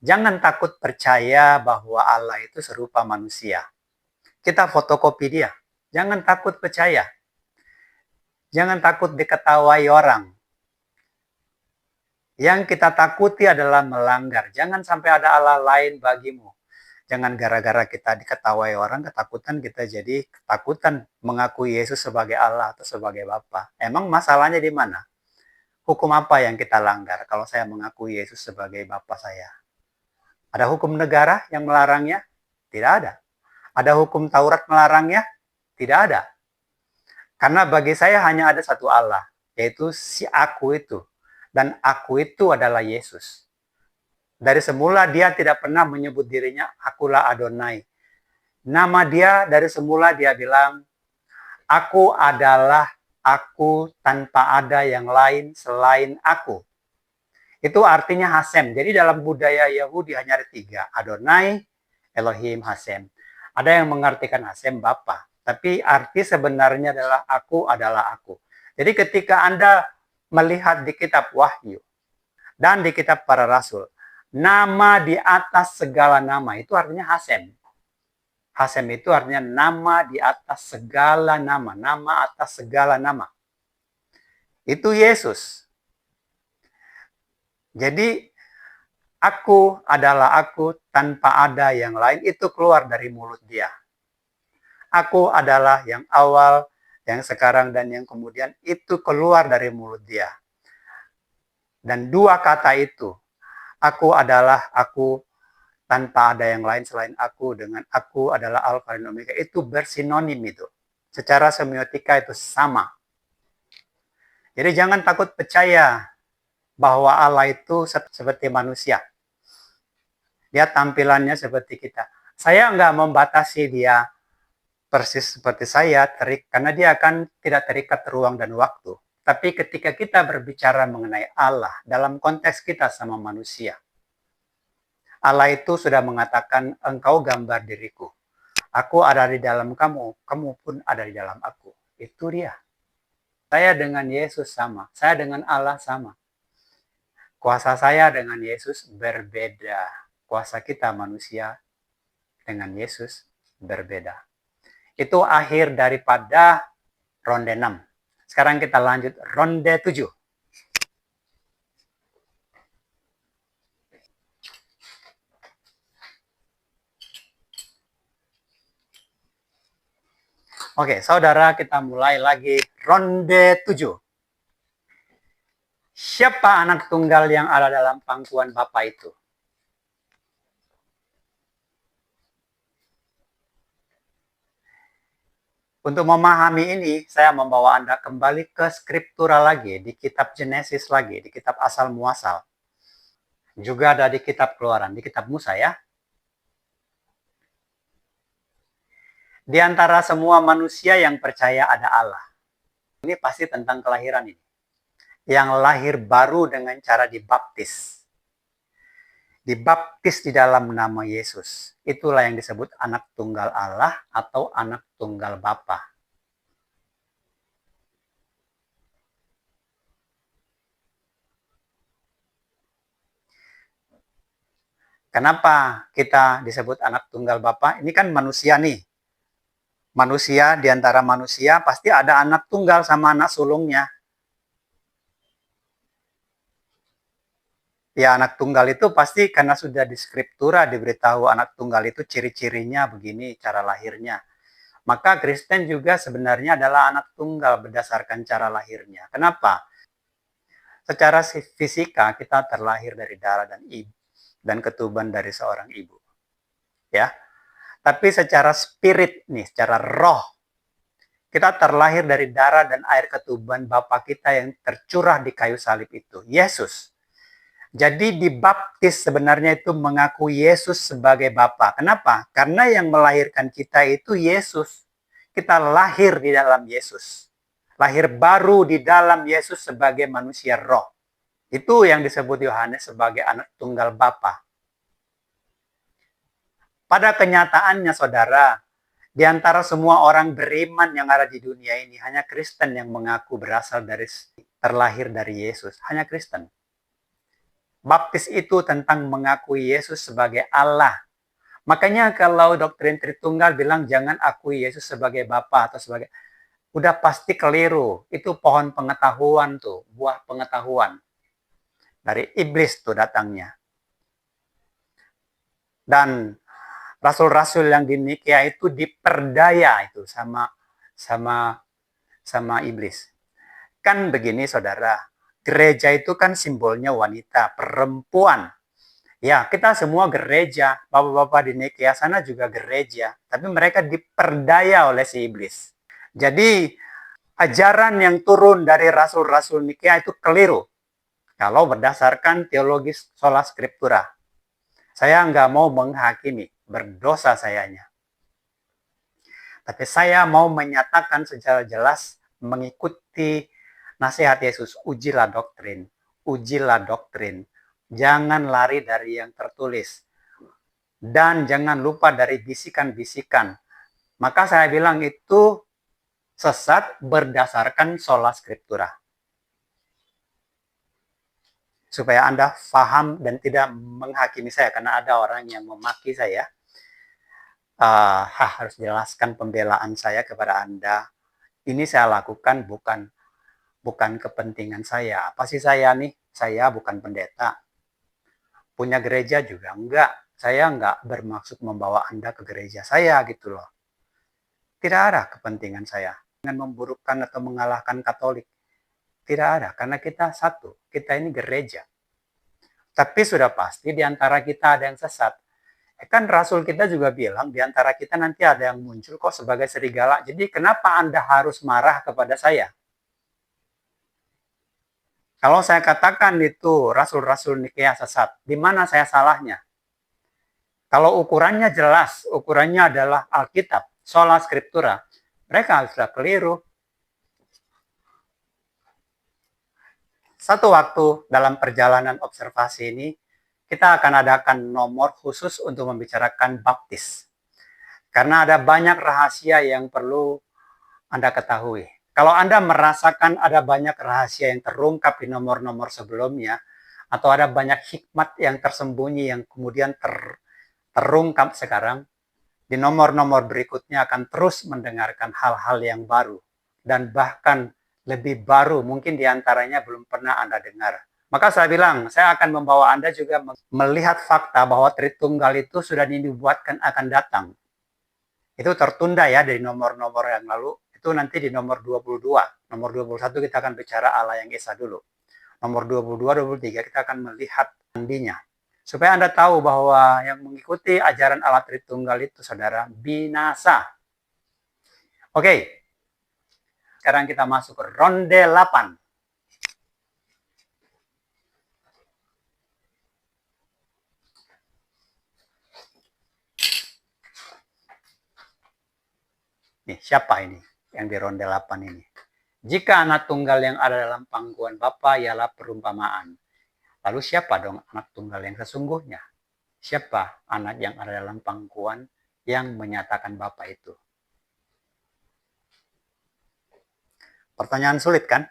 jangan takut percaya bahwa Allah itu serupa manusia. Kita fotokopi dia. Jangan takut percaya. Jangan takut diketawai orang. Yang kita takuti adalah melanggar. Jangan sampai ada Allah lain bagimu. Jangan gara-gara kita diketawai orang, ketakutan kita jadi ketakutan mengakui Yesus sebagai Allah atau sebagai Bapa. Emang masalahnya di mana? Hukum apa yang kita langgar kalau saya mengakui Yesus sebagai Bapa saya? Ada hukum negara yang melarangnya? Tidak ada. Ada hukum Taurat melarangnya? Tidak ada. Karena bagi saya hanya ada satu Allah, yaitu si aku itu. Dan aku itu adalah Yesus. Dari semula dia tidak pernah menyebut dirinya akulah Adonai. Nama dia dari semula dia bilang, aku adalah aku tanpa ada yang lain selain aku. Itu artinya Hasem. Jadi dalam budaya Yahudi hanya ada tiga. Adonai, Elohim, Hasem. Ada yang mengartikan Hasem Bapa. Tapi arti sebenarnya adalah aku. Jadi ketika Anda melihat di kitab Wahyu dan di kitab para rasul, nama di atas segala nama, itu artinya Hasem. Hasem itu artinya nama di atas segala nama. Nama atas segala nama. Itu Yesus. Jadi, aku adalah aku tanpa ada yang lain, itu keluar dari mulut dia. Aku adalah yang awal, yang sekarang, dan yang kemudian, itu keluar dari mulut dia. Dan dua kata itu, aku adalah aku tanpa ada yang lain selain aku, dengan aku adalah Alfa dan Omega, itu bersinonim itu. Secara semiotika itu sama. Jadi jangan takut percaya bahwa Allah itu seperti manusia. Dia tampilannya seperti kita. Saya nggak membatasi dia persis seperti saya, karena dia akan tidak terikat ruang dan waktu. Tapi ketika kita berbicara mengenai Allah dalam konteks kita sama manusia, Allah itu sudah mengatakan, engkau gambar diriku. Aku ada di dalam kamu, kamu pun ada di dalam aku. Itu dia. Saya dengan Yesus sama, saya dengan Allah sama. Kuasa saya dengan Yesus berbeda. Kuasa kita manusia dengan Yesus berbeda. Itu akhir daripada ronde 6. Sekarang kita lanjut ronde 7. Oke, saudara, kita mulai lagi ronde 7. Siapa anak tunggal yang ada dalam pangkuan Bapa itu? Untuk memahami ini, saya membawa Anda kembali ke skriptura lagi, di kitab Genesis lagi, di kitab asal muasal. Juga ada di kitab Keluaran, di kitab Musa ya. Di antara semua manusia yang percaya ada Allah. Ini pasti tentang kelahiran ini. Yang lahir baru dengan cara dibaptis. Dibaptis di dalam nama Yesus. Itulah yang disebut anak tunggal Allah atau anak tunggal Bapa. Kenapa kita disebut anak tunggal Bapa? Ini kan manusia nih. Manusia, di antara manusia pasti ada anak tunggal sama anak sulungnya. Ya, anak tunggal itu pasti karena sudah di skriptura diberitahu anak tunggal itu ciri-cirinya begini, cara lahirnya. Maka Kristen juga sebenarnya adalah anak tunggal berdasarkan cara lahirnya. Kenapa? Secara fisika kita terlahir dari darah dan ibu dan ketuban dari seorang ibu. Ya. Tapi secara spirit nih, secara roh, kita terlahir dari darah dan air ketuban Bapa kita yang tercurah di kayu salib itu, Yesus. Jadi dibaptis sebenarnya itu mengakui Yesus sebagai Bapa. Kenapa? Karena yang melahirkan kita itu Yesus. Kita lahir di dalam Yesus. Lahir baru di dalam Yesus sebagai manusia roh. Itu yang disebut Yohanes sebagai anak tunggal Bapa. Pada kenyataannya saudara, di antara semua orang beriman yang ada di dunia ini, hanya Kristen yang mengaku berasal dari terlahir dari Yesus. Hanya Kristen. Baptis itu tentang mengakui Yesus sebagai Allah. Makanya kalau doktrin Tritunggal bilang jangan akui Yesus sebagai Bapa atau sebagai, udah pasti keliru. Itu pohon pengetahuan tuh, buah pengetahuan. Dari iblis tuh datangnya. Dan rasul-rasul yang di Nikea itu diperdaya itu sama iblis. Kan begini saudara, gereja itu kan simbolnya wanita, perempuan. Ya, kita semua gereja, bapak-bapak di Nikea sana juga gereja, tapi mereka diperdaya oleh si iblis. Jadi, ajaran yang turun dari rasul-rasul Nikea itu keliru. Kalau berdasarkan teologi sola scriptura. Saya nggak mau menghakimi, berdosa sayanya. Tapi saya mau menyatakan secara jelas mengikuti nasihat Yesus, ujilah doktrin, ujilah doktrin. Jangan lari dari yang tertulis. Dan jangan lupa dari bisikan-bisikan. Maka saya bilang itu sesat berdasarkan sola scriptura. Supaya Anda paham dan tidak menghakimi saya, karena ada orang yang memaki saya. Harus jelaskan pembelaan saya kepada Anda. Ini saya lakukan bukan kepentingan saya. Apa sih saya nih? Saya bukan pendeta. Punya gereja juga enggak. Saya enggak bermaksud membawa Anda ke gereja saya gitu loh. Tidak ada kepentingan saya dengan memburukkan atau mengalahkan Katolik. Tidak ada, karena kita satu. Kita ini gereja. Tapi sudah pasti di antara kita ada yang sesat. Kan Rasul kita juga bilang di antara kita nanti ada yang muncul kok sebagai serigala. Jadi kenapa Anda harus marah kepada saya? Kalau saya katakan itu rasul-rasul Nikea sesat, di mana saya salahnya? Kalau ukurannya jelas, ukurannya adalah Alkitab, sola scriptura, mereka sudah keliru. Satu waktu dalam perjalanan observasi ini, kita akan adakan nomor khusus untuk membicarakan baptis. Karena ada banyak rahasia yang perlu Anda ketahui. Kalau Anda merasakan ada banyak rahasia yang terungkap di nomor-nomor sebelumnya, atau ada banyak hikmat yang tersembunyi yang kemudian terungkap sekarang, di nomor-nomor berikutnya akan terus mendengarkan hal-hal yang baru. Dan bahkan lebih baru, mungkin diantaranya belum pernah Anda dengar. Maka saya bilang, saya akan membawa Anda juga melihat fakta bahwa Tritunggal itu sudah dinubuatkan akan datang. Itu tertunda ya dari nomor-nomor yang lalu. Itu nanti di nomor 22. Nomor 21 kita akan bicara Allah yang Esa dulu. Nomor 22, 23 kita akan melihat nantinya. Supaya Anda tahu bahwa yang mengikuti ajaran Allah Tritunggal itu, saudara, binasa. Oke, sekarang kita masuk ke ronde 8. Nih, siapa ini yang di ronde 8 ini? Jika anak tunggal yang ada dalam pangkuan Bapa ialah perumpamaan. Lalu siapa dong anak tunggal yang sesungguhnya? Siapa anak yang ada dalam pangkuan yang menyatakan Bapa itu? Pertanyaan sulit kan?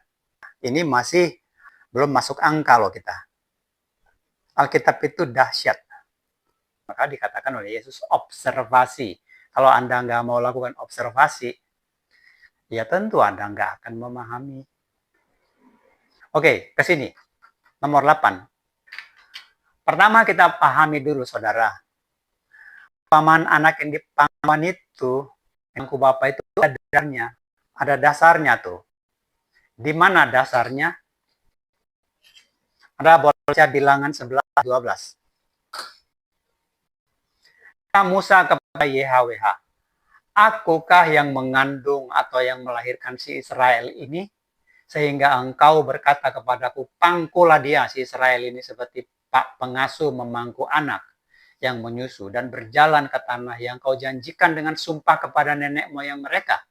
Ini masih belum masuk angka loh kita. Alkitab itu dahsyat. Maka dikatakan oleh Yesus observasi. Kalau Anda nggak mau lakukan observasi, ya tentu Anda nggak akan memahami. Oke, ke sini. Nomor 8. Pertama kita pahami dulu, saudara. Paman anak yang dipangkuan itu, yang ku Bapa itu ada dasarnya. Ada dasarnya tuh. Di mana dasarnya? Ada baca bilangan 11-12. Musa kepada YHWH, akukah yang mengandung atau yang melahirkan si Israel ini? Sehingga engkau berkata kepadaku, pangkulah dia, si Israel ini seperti pak pengasuh memangku anak yang menyusu dan berjalan ke tanah yang kau janjikan dengan sumpah kepada nenek moyang mereka.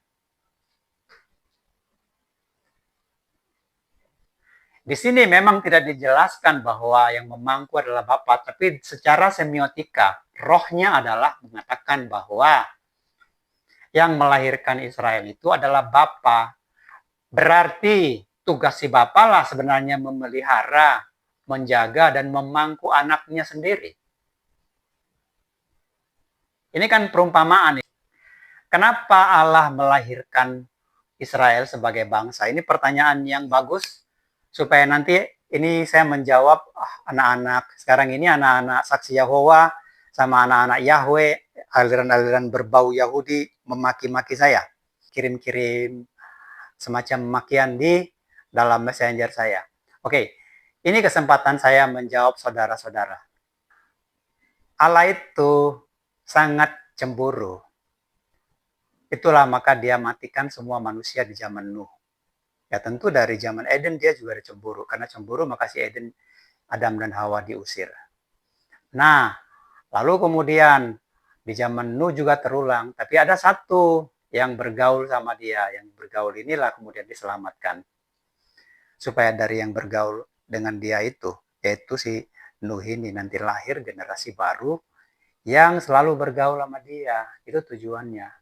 Di sini memang tidak dijelaskan bahwa yang memangku adalah Bapa, tapi secara semiotika, rohnya adalah mengatakan bahwa yang melahirkan Israel itu adalah Bapa. Berarti tugas si Bapa lah sebenarnya memelihara, menjaga, dan memangku anaknya sendiri. Ini kan perumpamaan. Kenapa Allah melahirkan Israel sebagai bangsa? Ini pertanyaan yang bagus, supaya nanti ini saya menjawab anak-anak sekarang ini, anak-anak saksi Yahova sama anak-anak Yahweh, aliran-aliran berbau Yahudi memaki-maki saya, kirim-kirim semacam makian di dalam messenger saya. Oke, ini kesempatan saya menjawab saudara-saudara. Allah itu sangat cemburu. Itulah maka dia matikan semua manusia di zaman Nuh. Ya tentu dari zaman Eden dia juga ada cemburu. Karena cemburu maka si Eden, Adam dan Hawa diusir. Nah, lalu kemudian di zaman Nuh juga terulang. Tapi ada satu yang bergaul sama dia. Yang bergaul inilah kemudian diselamatkan. Supaya dari yang bergaul dengan dia itu, yaitu si Nuh ini nanti lahir generasi baru yang selalu bergaul sama dia. Itu tujuannya.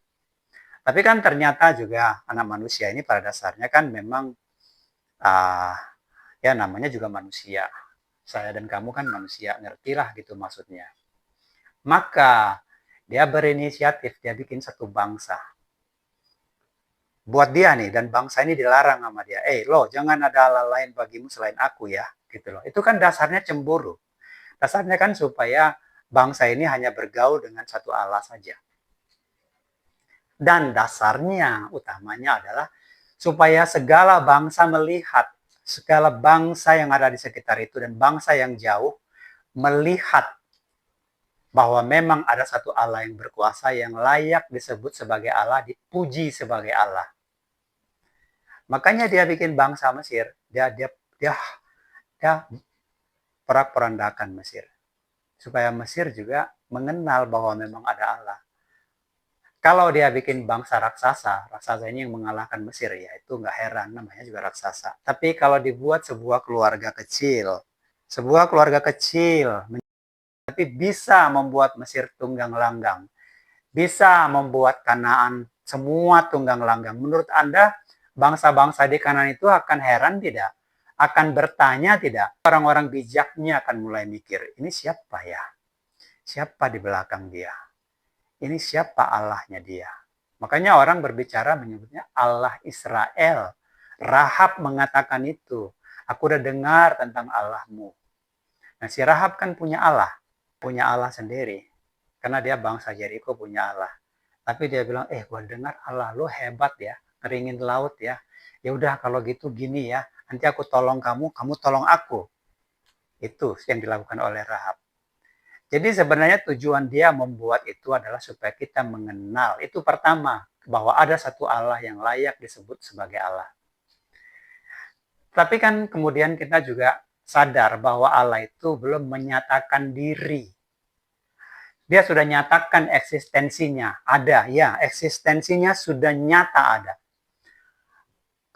Tapi kan ternyata juga anak manusia ini pada dasarnya kan memang ya namanya juga manusia. Saya dan kamu kan manusia, ngertilah gitu maksudnya. Maka dia berinisiatif, dia bikin satu bangsa. Buat dia nih, dan bangsa ini dilarang sama dia. Lo jangan ada Allah lain bagimu selain aku ya. Gitu loh. Itu kan dasarnya cemburu. Dasarnya kan supaya bangsa ini hanya bergaul dengan satu Allah saja. Dan dasarnya utamanya adalah supaya segala bangsa melihat, segala bangsa yang ada di sekitar itu dan bangsa yang jauh melihat bahwa memang ada satu Allah yang berkuasa yang layak disebut sebagai Allah, dipuji sebagai Allah. Makanya dia bikin bangsa Mesir, dia dia porak-porandakan Mesir. Supaya Mesir juga mengenal bahwa memang ada Allah. Kalau dia bikin bangsa raksasa, raksasa ini yang mengalahkan Mesir, ya itu nggak heran, namanya juga raksasa. Tapi kalau dibuat sebuah keluarga kecil, tapi bisa membuat Mesir tunggang langgang, bisa membuat Kanaan semua tunggang langgang. Menurut Anda, bangsa-bangsa di Kanaan itu akan heran tidak? Akan bertanya tidak? Orang-orang bijaknya akan mulai mikir, ini siapa ya? Siapa di belakang dia? Ini siapa Allahnya dia? Makanya orang berbicara menyebutnya Allah Israel. Rahab mengatakan itu. Aku udah dengar tentang Allahmu. Nah, si Rahab kan punya Allah sendiri. Karena dia bangsa Jericho punya Allah. Tapi dia bilang, gua dengar Allah lo hebat ya, ngeringin laut ya. Ya udah kalau gitu gini ya, nanti aku tolong kamu, kamu tolong aku. Itu yang dilakukan oleh Rahab. Jadi sebenarnya tujuan dia membuat itu adalah supaya kita mengenal. Itu pertama, bahwa ada satu Allah yang layak disebut sebagai Allah. Tapi kan kemudian kita juga sadar bahwa Allah itu belum menyatakan diri. Dia sudah nyatakan eksistensinya. Ada, ya, eksistensinya sudah nyata ada.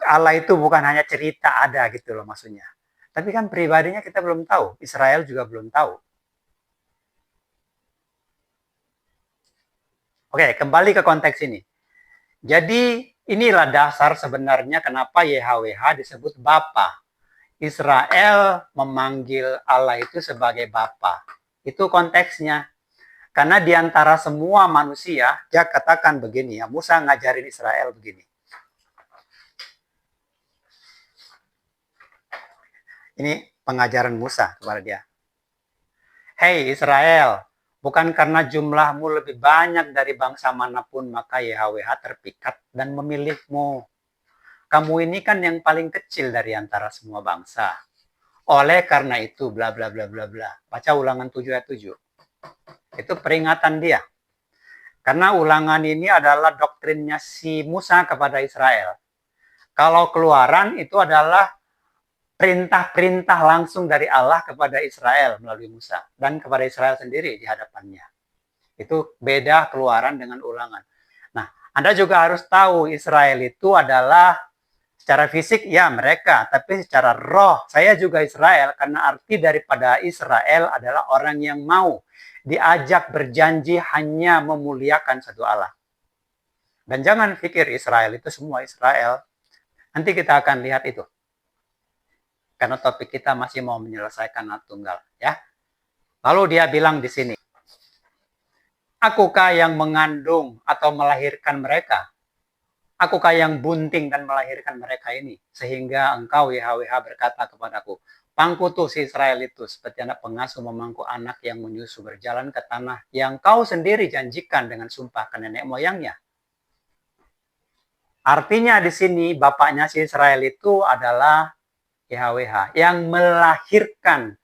Allah itu bukan hanya cerita ada gitu loh maksudnya. Tapi kan pribadinya kita belum tahu. Israel juga belum tahu. Oke, kembali ke konteks ini. Jadi inilah dasar sebenarnya kenapa YHWH disebut Bapa. Israel memanggil Allah itu sebagai Bapa. Itu konteksnya. Karena di antara semua manusia, dia katakan begini ya, Musa ngajarin Israel begini. Ini pengajaran Musa kepada dia. Hei Israel, bukan karena jumlahmu lebih banyak dari bangsa manapun, maka YHWH terpikat dan memilihmu. Kamu ini kan yang paling kecil dari antara semua bangsa. Oleh karena itu, bla bla bla bla bla. Baca Ulangan 7 ayat 7. Itu peringatan dia. Karena Ulangan ini adalah doktrinnya si Musa kepada Israel. Kalau Keluaran itu adalah perintah-perintah langsung dari Allah kepada Israel melalui Musa. Dan kepada Israel sendiri di hadapannya. Itu beda Keluaran dengan Ulangan. Nah, Anda juga harus tahu Israel itu adalah secara fisik ya mereka, tapi secara roh saya juga Israel karena arti daripada Israel adalah orang yang mau diajak berjanji hanya memuliakan satu Allah. Dan jangan pikir Israel itu semua Israel. Nanti kita akan lihat itu. Karena topik kita masih mau menyelesaikan anak tunggal, ya. Lalu dia bilang di sini, akukah yang mengandung atau melahirkan mereka? Akukah yang bunting dan melahirkan mereka ini? Sehingga engkau YHWH berkata kepadaku, pangkutu si Israel itu seperti anak pengasuh memangku anak yang menyusu berjalan ke tanah yang kau sendiri janjikan dengan sumpah ke nenek moyangnya. Artinya di sini bapaknya si Israel itu adalah YHWH. Yang melahirkan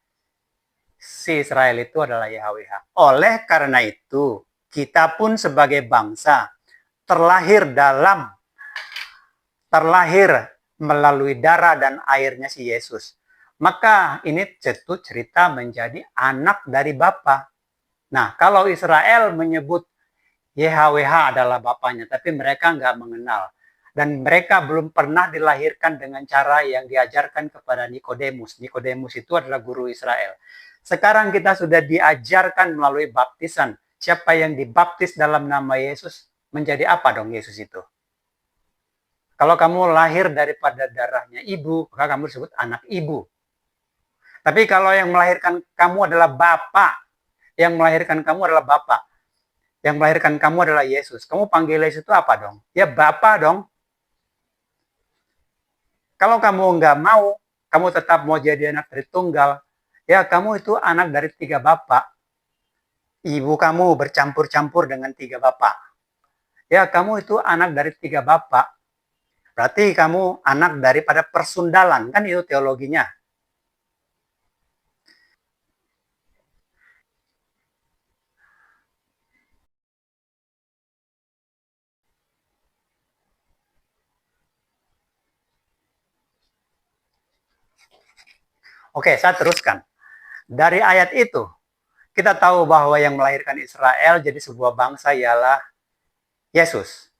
si Israel itu adalah YHWH. Oleh karena itu, kita pun sebagai bangsa terlahir melalui darah dan airnya si Yesus. Maka ini jatuh cerita menjadi anak dari Bapa. Nah, kalau Israel menyebut YHWH adalah bapaknya, tapi mereka nggak mengenal. Dan mereka belum pernah dilahirkan dengan cara yang diajarkan kepada Nikodemus. Nikodemus itu adalah guru Israel. Sekarang kita sudah diajarkan melalui baptisan. Siapa yang dibaptis dalam nama Yesus, menjadi apa dong Yesus itu? Kalau kamu lahir daripada darahnya ibu, maka kamu disebut anak ibu. Tapi kalau yang melahirkan kamu adalah Bapa, yang melahirkan kamu adalah Bapa, yang melahirkan kamu adalah Yesus, kamu panggil Yesus itu apa dong? Ya Bapa dong. Kalau kamu nggak mau, kamu tetap mau jadi anak dari tunggal, ya kamu itu anak dari tiga bapak. Ibu kamu bercampur-campur dengan tiga bapak. Ya kamu itu anak dari tiga bapak. Berarti kamu anak daripada persundalan, kan itu teologinya. Oke, saya teruskan. Dari ayat itu, kita tahu bahwa yang melahirkan Israel jadi sebuah bangsa ialah Yesus.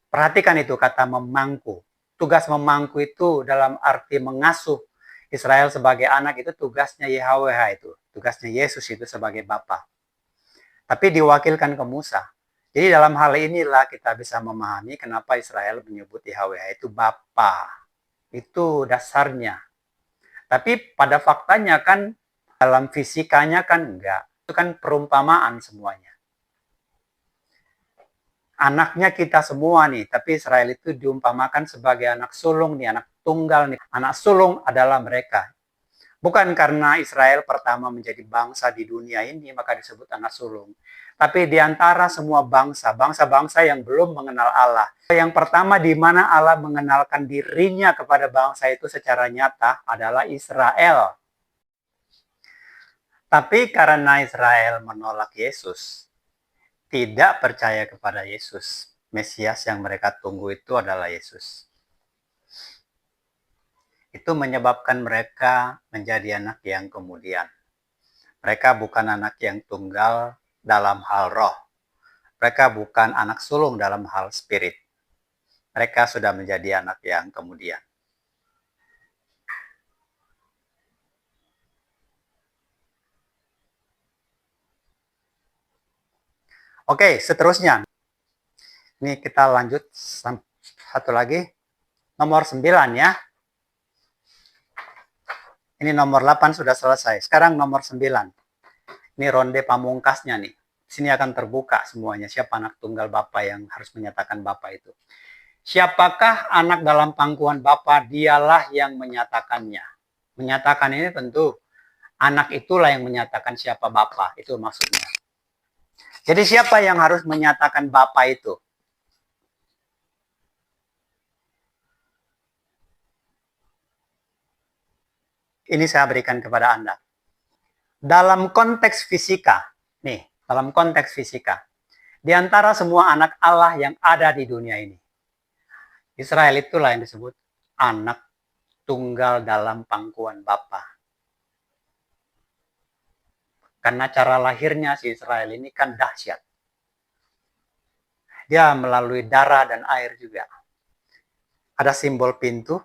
Perhatikan itu kata memangku. Tugas memangku itu dalam arti mengasuh Israel sebagai anak itu tugasnya YHWH itu. Tugasnya Yesus itu sebagai Bapa. Tapi diwakilkan ke Musa. Jadi dalam hal inilah kita bisa memahami kenapa Israel menyebut YHWH itu Bapa. Itu dasarnya. Tapi pada faktanya kan dalam fisikanya kan enggak. Itu kan perumpamaan semuanya. Anaknya kita semua nih, tapi Israel itu diumpamakan sebagai anak sulung nih, anak tunggal nih. Anak sulung adalah mereka. Bukan karena Israel pertama menjadi bangsa di dunia ini, maka disebut anak sulung. Tapi di antara semua bangsa, bangsa-bangsa yang belum mengenal Allah. Yang pertama di mana Allah mengenalkan dirinya kepada bangsa itu secara nyata adalah Israel. Tapi karena Israel menolak Yesus, tidak percaya kepada Yesus, Mesias yang mereka tunggu itu adalah Yesus. Itu menyebabkan mereka menjadi anak yang kemudian. Mereka bukan anak yang tunggal dalam hal roh. Mereka bukan anak sulung dalam hal spirit. Mereka sudah menjadi anak yang kemudian. Oke, seterusnya. Ini kita lanjut satu lagi. Nomor 9 ya. Ini nomor 8 sudah selesai. Sekarang nomor 9. Ini ronde pamungkasnya nih. Sini akan terbuka semuanya. Siapa anak tunggal Bapa yang harus menyatakan Bapa itu. Siapakah anak dalam pangkuan Bapa? Dialah yang menyatakannya. Menyatakan ini tentu anak itulah yang menyatakan siapa Bapa. Itu maksudnya. Jadi siapa yang harus menyatakan Bapa itu? Ini saya berikan kepada Anda. Dalam konteks fisika, nih, dalam konteks fisika, di antara semua anak Allah yang ada di dunia ini, Israel itulah yang disebut anak tunggal dalam pangkuan Bapa. Karena cara lahirnya si Israel ini kan dahsyat. Dia melalui darah dan air juga. Ada simbol pintu,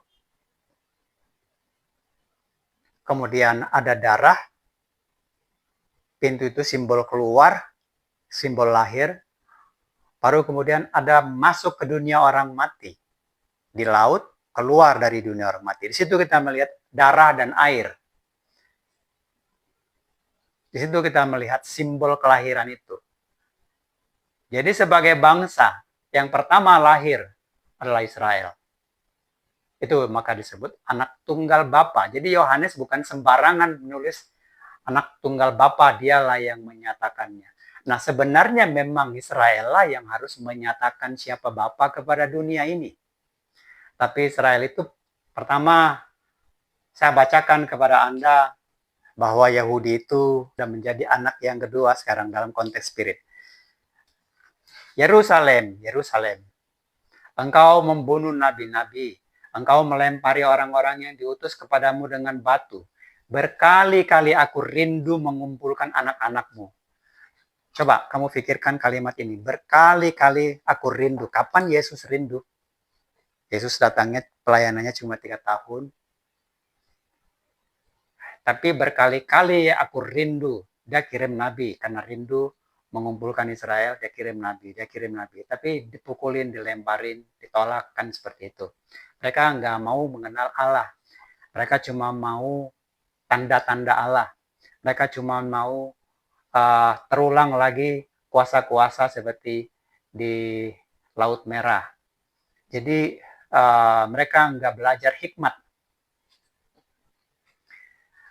kemudian ada darah, pintu itu simbol keluar, simbol lahir, baru kemudian ada masuk ke dunia orang mati. Di laut, keluar dari dunia orang mati. Di situ kita melihat darah dan air. Di situ kita melihat simbol kelahiran itu. Jadi sebagai bangsa yang pertama lahir adalah Israel. Itu maka disebut anak tunggal Bapa. Jadi Yohanes bukan sembarangan menulis anak tunggal Bapa, dialah yang menyatakannya. Nah sebenarnya memang Israel lah yang harus menyatakan siapa Bapa kepada dunia ini. Tapi Israel itu pertama saya bacakan kepada Anda bahwa Yahudi itu sudah menjadi anak yang kedua sekarang dalam konteks spirit. Yerusalem, Yerusalem, engkau membunuh nabi-nabi, engkau melempari orang-orang yang diutus kepadamu dengan batu. Berkali-kali aku rindu mengumpulkan anak-anakmu. Coba kamu pikirkan kalimat ini. Berkali-kali aku rindu. Kapan Yesus rindu? Yesus datangnya pelayanannya cuma 3 tahun. Tapi berkali-kali aku rindu. Dia kirim nabi karena rindu mengumpulkan Israel, dia kirim nabi. Tapi dipukulin, dilemparin, ditolak, kan seperti itu. Mereka nggak mau mengenal Allah. Mereka cuma mau tanda-tanda Allah. Mereka cuma mau terulang lagi kuasa-kuasa seperti di Laut Merah. Jadi mereka nggak belajar hikmat.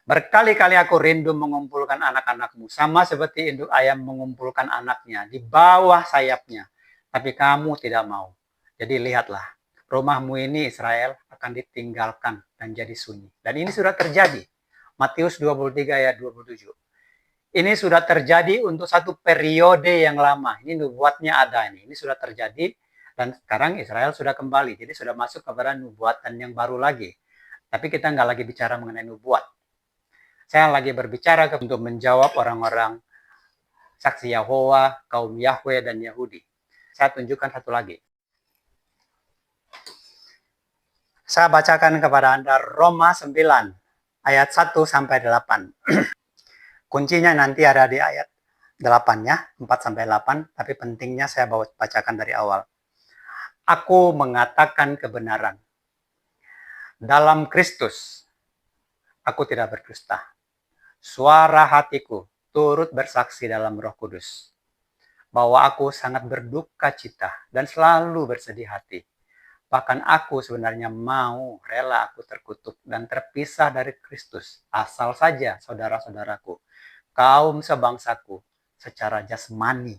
Berkali-kali aku rindu mengumpulkan anak-anakmu, sama seperti induk ayam mengumpulkan anaknya di bawah sayapnya. Tapi kamu tidak mau. Jadi lihatlah, rumahmu ini Israel akan ditinggalkan dan jadi sunyi. Dan ini sudah terjadi. Matius 23 ayat 27. Ini sudah terjadi untuk satu periode yang lama. Ini nubuatnya ada ini. Ini sudah terjadi dan sekarang Israel sudah kembali. Jadi sudah masuk kepada nubuatan yang baru lagi. Tapi kita nggak lagi bicara mengenai nubuat. Saya lagi berbicara untuk menjawab orang-orang saksi Yahova, kaum Yahweh, dan Yahudi. Saya tunjukkan satu lagi. Saya bacakan kepada Anda Roma 9, ayat 1 sampai 8. Kuncinya nanti ada di ayat 8-nya, 4 sampai 8, tapi pentingnya saya bacakan dari awal. Aku mengatakan kebenaran. Dalam Kristus, aku tidak berdusta. Suara hatiku turut bersaksi dalam Roh Kudus bahwa aku sangat berduka cita dan selalu bersedih hati. Bahkan aku sebenarnya mau rela aku terkutuk dan terpisah dari Kristus, asal saja saudara-saudaraku, kaum sebangsaku, secara jasmani.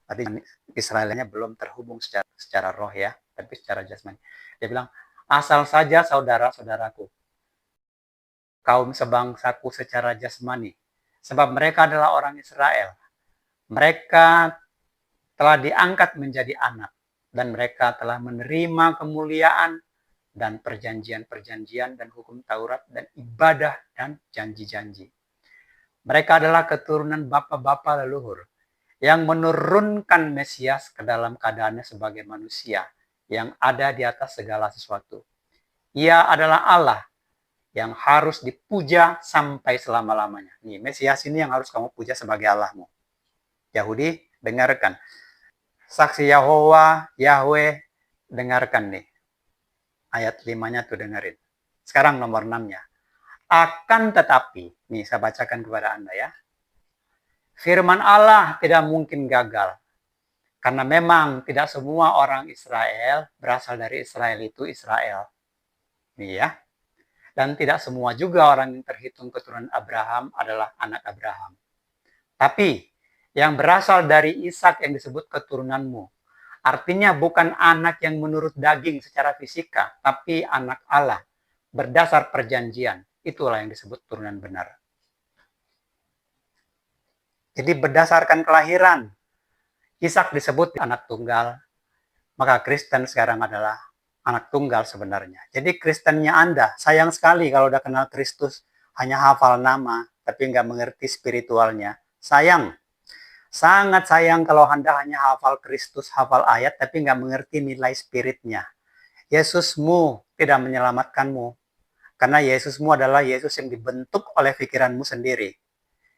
Tadi Israelnya belum terhubung secara roh ya, tapi secara jasmani. Dia bilang, asal saja saudara-saudaraku, kaum sebangsaku secara jasmani. Sebab mereka adalah orang Israel. Mereka telah diangkat menjadi anak. Dan mereka telah menerima kemuliaan dan perjanjian-perjanjian dan hukum Taurat dan ibadah dan janji-janji. Mereka adalah keturunan bapa-bapa leluhur yang menurunkan Mesias ke dalam keadaannya sebagai manusia yang ada di atas segala sesuatu. Ia adalah Allah yang harus dipuja sampai selama-lamanya. Nih, Mesias ini yang harus kamu puja sebagai Allahmu. Yahudi, dengarkan. Saksi Yahova, Yahweh, dengarkan nih. Ayat 5-nya tuh dengerin. Sekarang nomor 6-nya. Akan tetapi, nih saya bacakan kepada Anda ya. Firman Allah tidak mungkin gagal. Karena memang tidak semua orang Israel berasal dari Israel itu Israel. Nih ya. Dan tidak semua juga orang yang terhitung keturunan Abraham adalah anak Abraham. Tapi yang berasal dari Ishak yang disebut keturunanmu. Artinya bukan anak yang menurut daging secara fisika, tapi anak Allah berdasar perjanjian. Itulah yang disebut turunan benar. Jadi berdasarkan kelahiran, Ishak disebut anak tunggal, maka Kristen sekarang adalah anak tunggal sebenarnya. Jadi Kristennya Anda, sayang sekali kalau udah kenal Kristus, hanya hafal nama, tapi nggak mengerti spiritualnya. Sayang. Sangat sayang kalau Anda hanya hafal Kristus, hafal ayat, tapi nggak mengerti nilai spiritnya. Yesusmu tidak menyelamatkanmu. Karena Yesusmu adalah Yesus yang dibentuk oleh pikiranmu sendiri.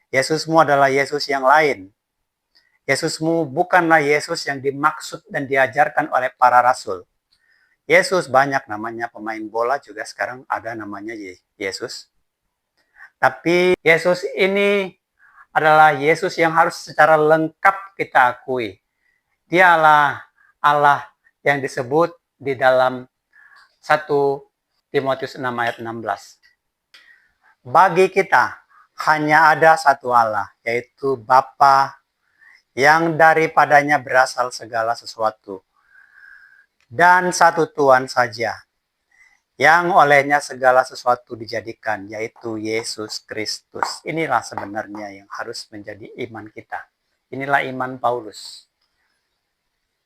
Yesusmu adalah Yesus yang lain. Yesusmu bukanlah Yesus yang dimaksud dan diajarkan oleh para rasul. Yesus banyak namanya, pemain bola juga sekarang ada namanya Yesus. Tapi Yesus ini adalah Yesus yang harus secara lengkap kita akui. Dialah Allah yang disebut di dalam 1 Timotius 6 ayat 16. Bagi kita hanya ada satu Allah, yaitu Bapa yang daripadanya berasal segala sesuatu. Dan satu Tuhan saja, yang olehnya segala sesuatu dijadikan, yaitu Yesus Kristus. Inilah sebenarnya yang harus menjadi iman kita. Inilah iman Paulus.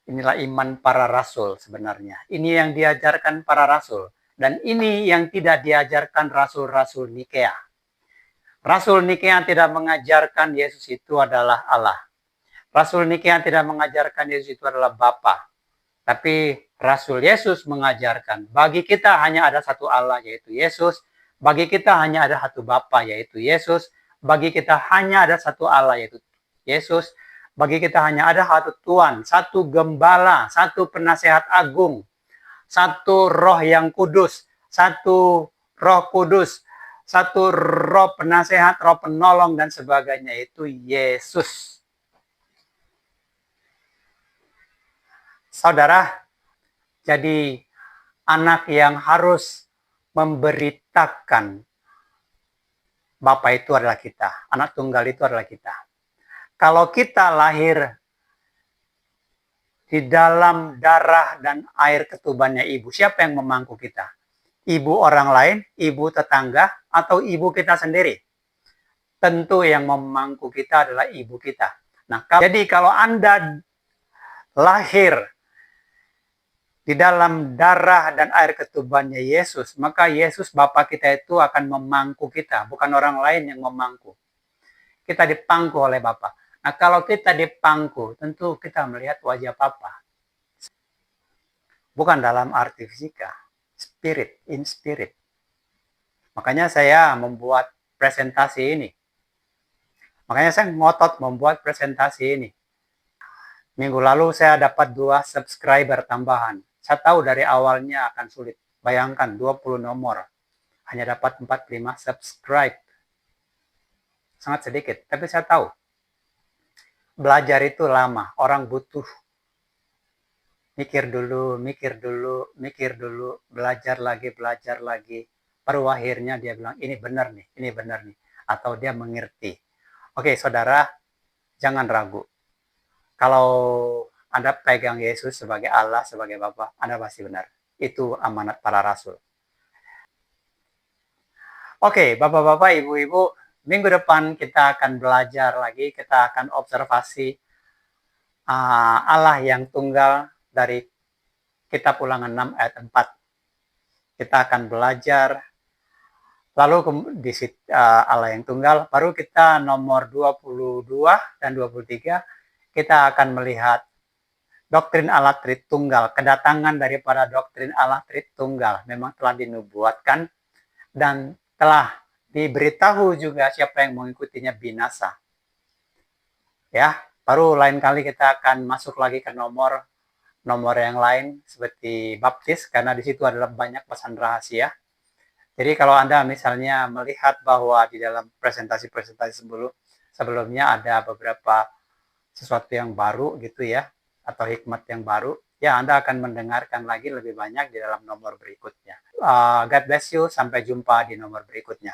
Inilah iman para rasul sebenarnya. Ini yang diajarkan para rasul. Dan ini yang tidak diajarkan rasul-rasul Nikea. Rasul Nikea tidak mengajarkan Yesus itu adalah Allah. Rasul Nikea tidak mengajarkan Yesus itu adalah Bapa. Tapi Rasul Yesus mengajarkan, bagi kita hanya ada satu Allah, yaitu Yesus. Bagi kita hanya ada satu Bapa, yaitu Yesus. Bagi kita hanya ada satu Allah, yaitu Yesus. Bagi kita hanya ada satu Tuhan, satu Gembala, satu Penasehat Agung, satu Roh yang Kudus, satu Roh Kudus, satu Roh Penasehat, Roh Penolong, dan sebagainya, itu Yesus. Saudara, jadi anak yang harus memberitakan Bapa itu adalah kita. Anak tunggal itu adalah kita. Kalau kita lahir di dalam darah dan air ketubannya ibu, siapa yang memangku kita? Ibu orang lain, ibu tetangga, atau ibu kita sendiri? Tentu yang memangku kita adalah ibu kita. Nah, jadi kalau Anda lahir di di dalam darah dan air ketubannya Yesus, maka Yesus Bapa kita itu akan memangku kita, bukan orang lain yang memangku. Kita dipangku oleh Bapa. Nah, kalau kita dipangku, tentu kita melihat wajah Bapa. Bukan dalam arti fisika, spirit, in spirit. Makanya saya membuat presentasi ini. Makanya saya ngotot membuat presentasi ini. Minggu lalu saya dapat 2 subscriber tambahan. Saya tahu dari awalnya akan sulit. Bayangkan 20 nomor. Hanya dapat 45 subscribe. Sangat sedikit. Tapi saya tahu. Belajar itu lama. Orang butuh mikir dulu. Belajar lagi. Baru akhirnya dia bilang, ini benar nih. Atau dia mengerti. Oke, saudara, jangan ragu. Kalau Anda pegang Yesus sebagai Allah, sebagai Bapa, Anda pasti benar. Itu amanat para rasul. Oke, Bapak-bapak, Ibu-ibu, minggu depan kita akan belajar lagi, kita akan observasi Allah yang tunggal dari Kitab Ulangan 6 ayat 4. Kita akan belajar, lalu di Allah yang tunggal, baru kita nomor 22 dan 23, kita akan melihat doktrin Allah Tritunggal, kedatangan daripada doktrin Allah Tritunggal memang telah dinubuatkan dan telah diberitahu juga siapa yang mengikutinya binasa. Ya, baru lain kali kita akan masuk lagi ke nomor yang lain seperti baptis, karena di situ adalah banyak pesan rahasia. Jadi kalau Anda misalnya melihat bahwa di dalam presentasi-presentasi sebelumnya ada beberapa sesuatu yang baru gitu ya, atau hikmat yang baru, ya Anda akan mendengarkan lagi lebih banyak di dalam nomor berikutnya. God bless you, sampai jumpa di nomor berikutnya.